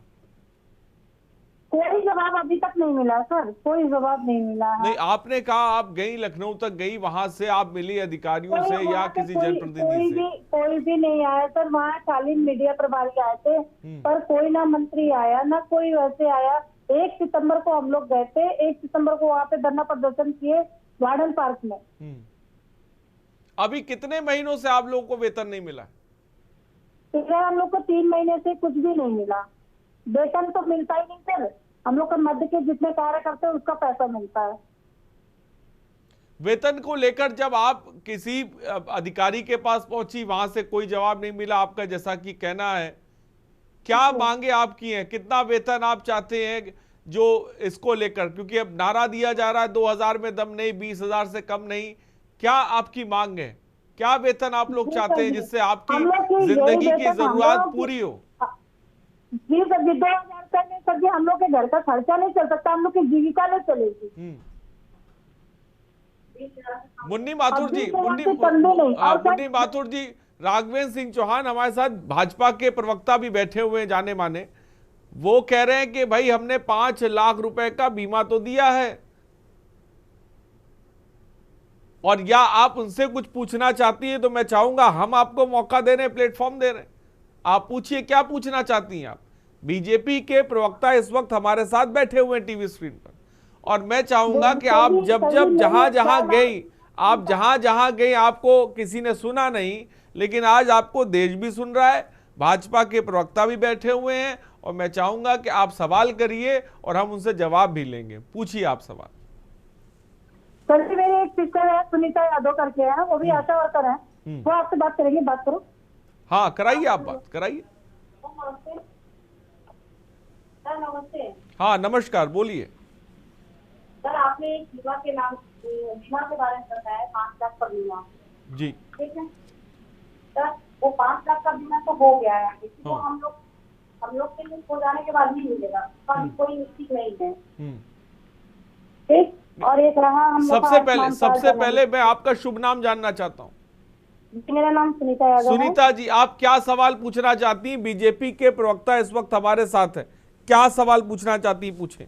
कोई जवाब अभी तक नहीं मिला सर, कोई जवाब नहीं मिला है।
नहीं, आपने कहा आप गई, लखनऊ तक गई, वहां से आप मिली अधिकारियों से या किसी जनप्रतिनिधि से?
कोई भी नहीं आया सर, वहाँ खाली मीडिया प्रभारी आए थे, पर कोई ना मंत्री आया ना कोई वैसे आया। 1 सितंबर को हम लोग गए थे, 1 सितंबर को वहाँ पे धरना प्रदर्शन किए गार्डन पार्क में।
अभी कितने महीनों से आप लोगों को वेतन नहीं मिला?
हम लोग को 3 महीने से कुछ भी नहीं मिला। वेतन तो मिलता ही नहीं सर, हम लोग को मध्य के जितने कार्य करते हैं उसका पैसा मिलता है।
वेतन को लेकर जब आप किसी अधिकारी के पास पहुंची, वहां से कोई जवाब नहीं मिला आपका, जैसा कि कहना है, क्या मांगे आपकी हैं, कितना वेतन आप चाहते हैं जो इसको लेकर? क्योंकि अब नारा दिया जा रहा है 2000 में दम नहीं, 20,000 से कम नहीं, क्या आपकी मांग है? क्या वेतन आप लोग चाहते हैं जिससे आपकी जिंदगी की जरूरत पूरी हो?
जी सर, 2000 करने सर जी हम लोग के घर का खर्चा नहीं चल सकता, हम लोग की जीविका नहीं चलेगी।
मुन्नी माथुर जी, मुन्नी माथुर जी, राघवेंद्र सिंह चौहान हमारे साथ भाजपा के प्रवक्ता भी बैठे हुए हैं जाने माने, वो कह रहे हैं कि भाई हमने 5 लाख रुपए का बीमा तो दिया है, और या आप उनसे कुछ पूछना चाहती हैं तो मैं चाहूंगा, हम आपको मौका दे रहे हैं, प्लेटफॉर्म दे रहे हैं, आप पूछिए क्या पूछना चाहती हैं आप। बीजेपी के प्रवक्ता इस वक्त हमारे साथ बैठे हुए हैं टीवी स्क्रीन पर, और मैं चाहूंगा कि आप जब जहां जहां गई आपको किसी ने सुना नहीं, लेकिन आज आपको देश भी सुन रहा है, भाजपा के प्रवक्ता भी बैठे हुए हैं और मैं चाहूंगा कि आप सवाल करिए और हम उनसे जवाब भी लेंगे। पूछिए आप सवाल।
सर जी, मेरी एक सिस्टर है सुनीता यादव करके है, वो भी आशा वर्कर है, वो आपसे बात करेंगे, बात करो।
हाँ कराइए, आप बात कराइए।
सर नमस्ते।
हाँ नमस्कार, बोलिए।
सर आपने एक बीमा के नाम बीमा के बारे में बताया, 5 लाख का बीमा।
जी
ठीक है सर, वो 5 लाख का बीमा तो हो गया है, इसको हम लोग के हो जाने के बाद ही मिलेगा, कोई निश्चित नहीं है। ठीक, और एक रहा हम
सबसे पहले मैं आपका शुभ नाम जानना चाहता हूँ।
मेरा नाम सुनीता यादव है।
सुनीता जी, आप क्या सवाल पूछना चाहती हैं? बीजेपी के प्रवक्ता इस वक्त हमारे साथ है, क्या सवाल पूछना चाहती हैं? पूछें।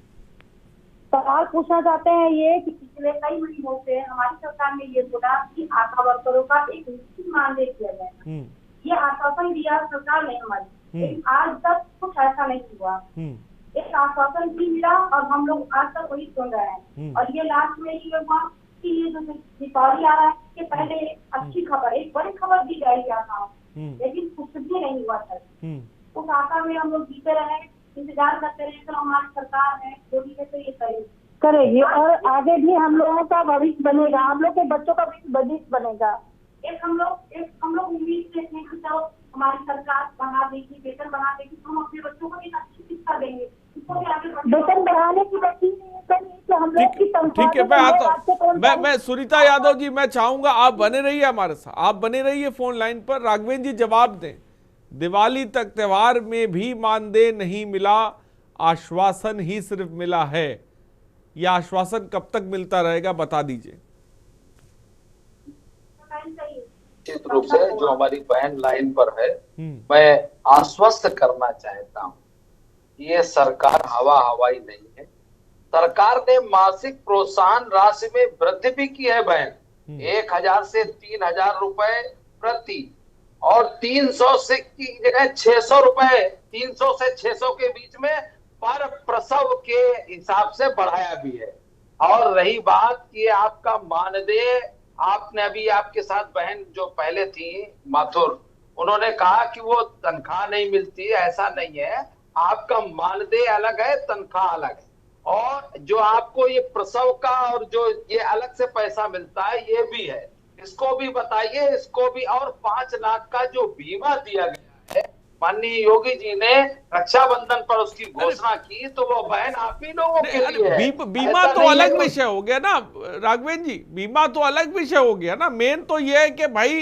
सवाल पूछना चाहते हैं ये कि पिछले कई महीनों से हमारी सरकार ने ये बोला कि आशा वर्करों का एक निश्चित मानदेय किया जाएगा। ये आश्वासन दिया सरकार ने हमारी, लेकिन आज तक कुछ ऐसा नहीं हुआ। एक आश्वासन भी मिला और हम लोग आज तक वही सुन रहे हैं। और ये लास्ट में ये हुआ कि ये जो दीपावली आ रहा है इसके पहले अच्छी खबर, एक बड़ी खबर दी जाएगी आशा, लेकिन कुछ भी नहीं हुआ सर। उस आशा में हम लोग जीते रहे, इंतजार करते रहे, तो हमारी सरकार है जो भी है तो ये करेगी और आगे भी हम लोगों का भविष्य बनेगा, हम लोग के बच्चों का भविष्य बनेगा। एक हम लोग उम्मीद से हैं कि चलो हमारी सरकार बढ़ा देगी, वेतन बढ़ा देगी, तो हम अपने बच्चों को एक अच्छी शिक्षा देंगे। वेतन बढ़ाने की बच्ची हम लोग की तनख्वाह।
ठीक है, मैं आता हूँ। मैं सुनीता यादव जी, मैं चाहूंगा आप बने रहिए हमारे साथ, आप बने रहिए फोन लाइन पर। राघवेंद्र जी जवाब दें। दिवाली तक त्योहार में भी मानदेय नहीं मिला, आश्वासन ही सिर्फ मिला है। यह आश्वासन कब तक मिलता रहेगा, बता दीजिए।
निश्चित रूप से जो हमारी बहन लाइन पर है, मैं आश्वस्त करना चाहता हूँ, ये सरकार हवाई नहीं है। सरकार ने मासिक प्रोत्साहन राशि में वृद्धि भी की है बहन, 1000 से 3000 रुपए प्रति, और 300 से की जगह 600 रुपए, 300 से 600 के बीच में पर प्रसव के हिसाब से बढ़ाया भी है। और रही बात कि आपका मानदेय, आपने अभी आपके साथ बहन जो पहले थी माथुर, उन्होंने कहा कि वो तनख्वाह नहीं मिलती, ऐसा नहीं है। आपका मानदेय अलग है, तनख्वाह अलग है। और जो आपको ये प्रसव का और जो ये अलग से पैसा मिलता है ये भी है, इसको भी बताइए, इसको भी। और 5 लाख का जो बीमा दिया गया है, माननीय योगी जी ने रक्षाबंधन पर उसकी घोषणा की, तो वो बहन आप ही लोगों के लिए है।
बीमा तो अलग विषय हो गया ना राघवेंद्र जी, बीमा तो अलग विषय हो गया ना। मेन तो ये है कि भाई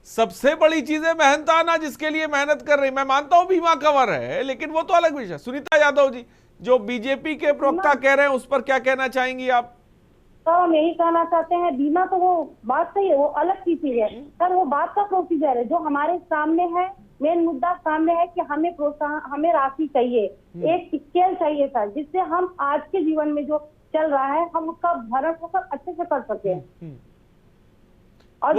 सबसे बड़ी चीज है मेहनताना, जिसके लिए मेहनत कर रही। मैं मानता हूं बीमा कवर है, लेकिन वो तो अलग विषय। सुनीता यादव जी, जो बीजेपी के प्रवक्ता कह रहे हैं उस पर क्या कहना चाहेंगी आप?
तो हम यही कहना चाहते हैं, बीमा तो वो बात सही है, वो अलग की चीज है सर, वो बात का प्रोसीजर है। जो हमारे सामने है, मेन मुद्दा सामने है कि हमें प्रोत्साहन, हमें राशि चाहिए, एक स्केल चाहिए सर, जिससे हम आज के जीवन में जो चल रहा है हम उसका भरण पोषण अच्छे से कर सके। और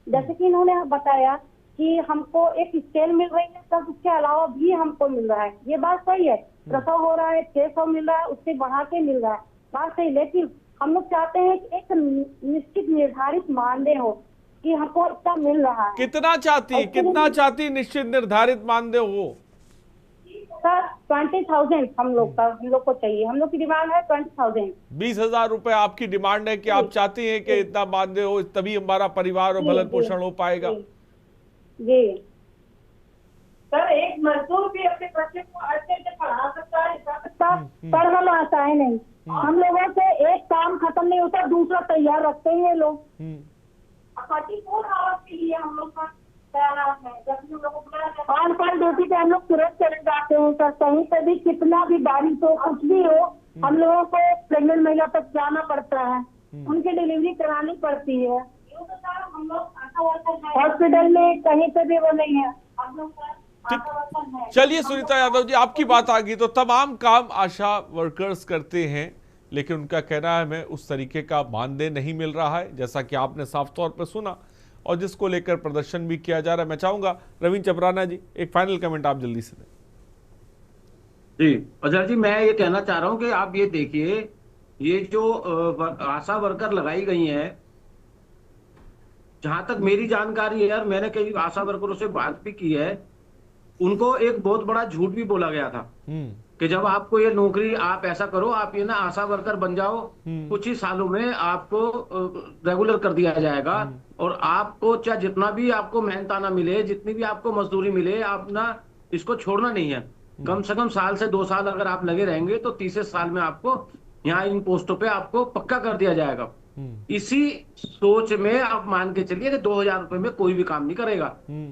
जैसे कि इन्होंने बताया कि हमको एक स्केल मिल रही है, तब उसके अलावा भी हमको मिल रहा है, ये बात सही है। प्रसव हो रहा है 600 मिल रहा है, उससे बढ़ा के मिल रहा है, बात सही। लेकिन हम लोग चाहते हैं कि एक निश्चित निर्धारित मानदेय हो कि हमको इतना मिल रहा है।
कितना चाहती निश्चित निर्धारित मानदेय हो?
सर 20,000 हम लोग को चाहिए, हम लोग की डिमांड है 20,000।
20,000 रुपए आपकी डिमांड है कि आप चाहती हैं कि इतना मानदेय हो, तभी हमारा परिवार और भरण पोषण हो पाएगा।
जी सर, एक मजदूर भी अपने बच्चे को अच्छे से पढ़ा सकता है, पर हम आशाएं नहीं, हम लोगों से एक काम खत्म नहीं होता, दूसरा तैयार रखते हैं लोग। 44 आवर्स के लिए हम लोग का तैयार है। जब हम लोग ऑन कॉल ड्यूटी पे हम लोग तुरंत चले जाते हैं सर, कहीं पे भी कितना भी बारिश हो, कुछ भी हो, हम लोगों को प्रेग्नेंट महिला तक जाना पड़ता है, उनकी डिलीवरी करानी पड़ती है। हम लोग हॉस्पिटल में कहीं पे भी वो नहीं है, हम लोग।
चलिए सुनीता यादव जी, आपकी बात आ गई। तो तमाम काम आशा वर्कर्स करते हैं, लेकिन उनका कहना है हमें उस तरीके का मानदेय नहीं मिल रहा है, जैसा कि आपने साफ तौर पर सुना, और जिसको लेकर प्रदर्शन भी किया जा रहा है। मैं चाहूंगा रविंद्र चपराना जी एक फाइनल कमेंट आप जल्दी से दें।
जी अजय जी, मैं ये कहना चाह रहा हूँ कि आप ये देखिए, ये जो आशा वर्कर लगाई गई हैं, जहां तक मेरी जानकारी है, और मैंने कई आशा वर्करों से बात भी की है, उनको एक बहुत बड़ा झूठ भी बोला गया था कि जब आपको ये नौकरी, आप ऐसा करो, आप ये ना आशा वर्कर बन जाओ, कुछ ही सालों में आपको रेगुलर कर दिया जाएगा, और आपको चाहे जितना भी आपको मेहनताना मिले, जितनी भी आपको मजदूरी मिले, आप ना इसको छोड़ना नहीं है। कम से कम साल से 2 साल अगर आप लगे रहेंगे तो तीसरे साल में आपको यहाँ इन पोस्टों पे आपको पक्का कर दिया जाएगा। इसी सोच में आप मान के चलिए कि 2000 रुपए में कोई भी काम नहीं करेगा।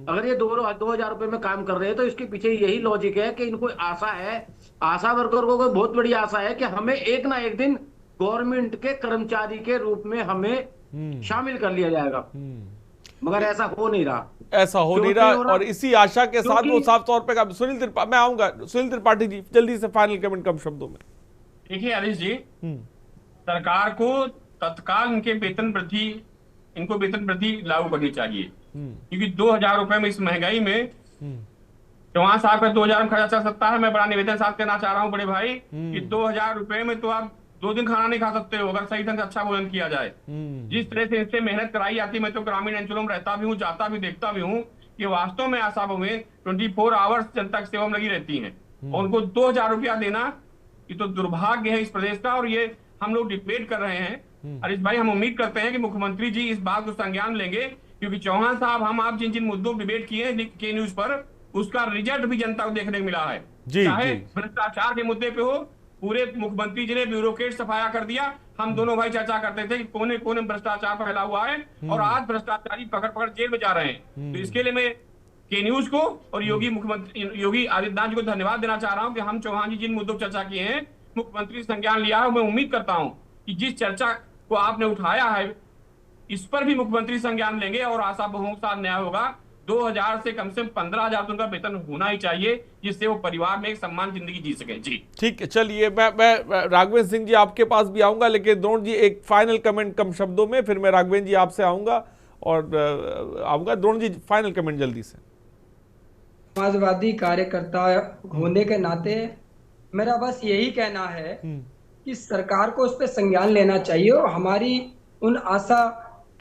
अगर ये 2000 रुपए में काम कर रहे हैं तो इसके पीछे यही लॉजिक है कि इनको आशा है, आशा वर्कर को बहुत बड़ी आशा है कि हमें एक ना एक दिन गवर्नमेंट के कर्मचारी के रूप में हमें शामिल कर लिया जाएगा, मगर ऐसा हो नहीं रहा।
ऐसा हो नहीं रहा, और इसी आशा के साथ वो साफ तौर पे सुनील त्रिपाठी, मैं आऊंगा सुनील त्रिपाठी जी, जल्दी से फाइनल कमेंट कम शब्दों में।
देखिए हरीश जी, सरकार को तत्काल इनको वेतन वृद्धि लागू करनी चाहिए, क्योंकि 2000 रुपए में, इस महंगाई में चौहान साहब का 2000 में खर्चा चल सकता है। मैं बड़ा निवेदन साथ करना चाह रहा हूँ बड़े भाई कि 2000 रुपए में तो आप 2 दिन खाना नहीं खा सकते हो अगर सही ढंग से अच्छा भोजन किया जाए। जिस तरह से इनसे मेहनत कराई जाती है, मैं तो ग्रामीण अंचलों में रहता भी हूँ, जाता भी, देखता भी हूँ कि वास्तव में आशा बहुएं 24 आवर्स जनता की सेवा में लगी रहती हैं, और उनको 2000 रुपया देना ये तो दुर्भाग्य है इस प्रदेश का। और ये हम लोग डिबेट कर रहे हैं हरीश भाई, हम उम्मीद करते हैं कि मुख्यमंत्री जी इस बात को संज्ञान लेंगे, क्योंकि चौहान साहब, हम आप जिन जिन मुद्दों पर डिबेट किए हैं के न्यूज पर, उसका रिजल्ट भी जनता को देखने को मिला है। चाहे भ्रष्टाचार के मुद्दे पे हो, पूरे मुख्यमंत्री जी ने ब्यूरोक्रेट सफाया कर दिया। हम दोनों भाई चर्चा करते थे कि कोने कोने भ्रष्टाचार फैला हुआ है, और आज भ्रष्टाचारी पकड़ जेल में जा रहे हैं। तो इसके लिए मैं के न्यूज को और योगी आदित्यनाथ जी को धन्यवाद देना चाह रहा हूं कि हम चौहान जी जिन मुद्दों पर चर्चा किए हैं, मुख्यमंत्री संज्ञान लिया है। मैं उम्मीद करता हूं कि जिस चर्चा को आपने उठाया है, इस पर भी मुख्यमंत्री संज्ञान लेंगे और आशा बहुओं के साथ न्याय होगा। 2000 से कम से कम 15000 तो उनका वेतन होना ही चाहिए, जिससे वो परिवार में एक सम्मान जिंदगी जी सके। जी
ठीक है, चलिए मैं राघवेंद्र सिंह जी आपके पास भी आऊंगा, लेकिन द्रोण जी एक फाइनल कमेंट कम शब्दों में, फिर मैं राघवेंद्र जी आपसे आऊंगा और आऊंगा। द्रोण जी फाइनल कमेंट जल्दी से।
समाजवादी कार्यकर्ता होने के नाते मेरा बस यही कहना है कि सरकार को उस पर संज्ञान लेना चाहिए, और हमारी उन आशा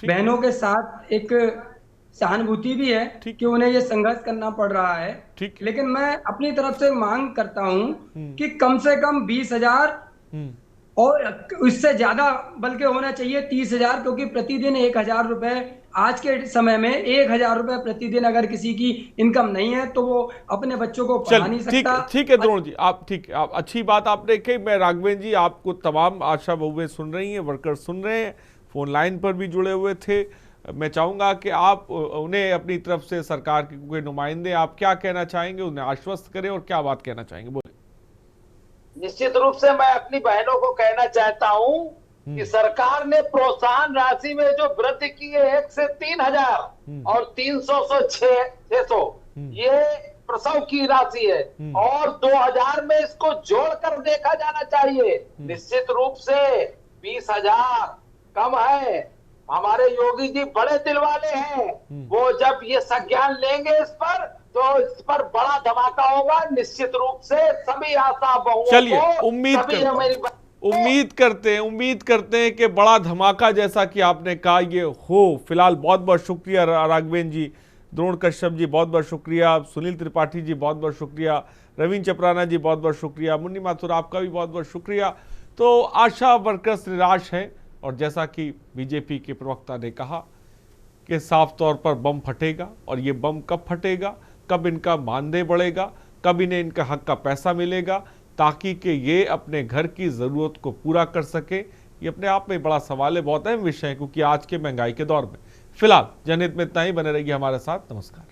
बहनों के साथ एक सहानुभूति भी है कि उन्हें ये संघर्ष करना पड़ रहा है। लेकिन मैं अपनी तरफ से मांग करता हूं कि कम से कम 20,000 और इससे ज्यादा बल्कि होना चाहिए 30,000, क्योंकि प्रतिदिन 1,000 रुपए, आज के समय में 1,000 रुपए प्रतिदिन अगर किसी की इनकम नहीं है तो वो अपने बच्चों को पढ़ा नहीं सकता।
ठीक है द्रोण जी, आप ठीक, आप अच्छी बात आपने कही। मैं राघवेंद्र जी, आपको तमाम आशा बहुएं सुन रही हैं, वर्कर सुन रहे हैं, फोन लाइन पर भी जुड़े हुए थे। मैं चाहूंगा कि आप उन्हें अपनी तरफ से, सरकार के कोई नुमाइंदे, आप क्या कहना चाहेंगे, उन्हें आश्वस्त करें और क्या बात कहना चाहेंगे, बोले।
निश्चित रूप से मैं अपनी बहनों को कहना चाहता हूं कि सरकार ने प्रोत्साहन राशि में जो वृद्धि की है 1 से 3,000 और 300 से 600, ये प्रसव की राशि है, और 2000 में इसको जोड़कर देखा जाना चाहिए। निश्चित रूप से 20,000 कम है। हमारे योगी जी बड़े दिल वाले हैं, वो जब ये संज्ञान लेंगे इस पर, तो इस पर बड़ा धमाका होगा। निश्चित रूप से सभी आशा बहुओं को,
चलिए उम्मीद करते हैं कि बड़ा धमाका, जैसा कि आपने कहा, ये हो। फिलहाल बहुत बहुत शुक्रिया राघवेंद्र जी, द्रोण कश्यप जी बहुत बहुत शुक्रिया, सुनील त्रिपाठी जी बहुत बहुत शुक्रिया, रविंद्र चपराना जी बहुत बहुत शुक्रिया, मुन्नी माथुर आपका भी बहुत बहुत शुक्रिया। तो आशा वर्कर्स निराश हैं, और जैसा कि बीजेपी के प्रवक्ता ने कहा कि साफ तौर पर बम फटेगा, और ये बम कब फटेगा, कब इनका मानदेय बढ़ेगा, कब इन्हें इनका हक का पैसा मिलेगा, ताकि कि ये अपने घर की ज़रूरत को पूरा कर सके। ये अपने आप में बड़ा सवाल है, बहुत अहम विषय है, क्योंकि आज के महंगाई के दौर में। फिलहाल जनहित में इतना ही, बने रहिए हमारे साथ। नमस्कार।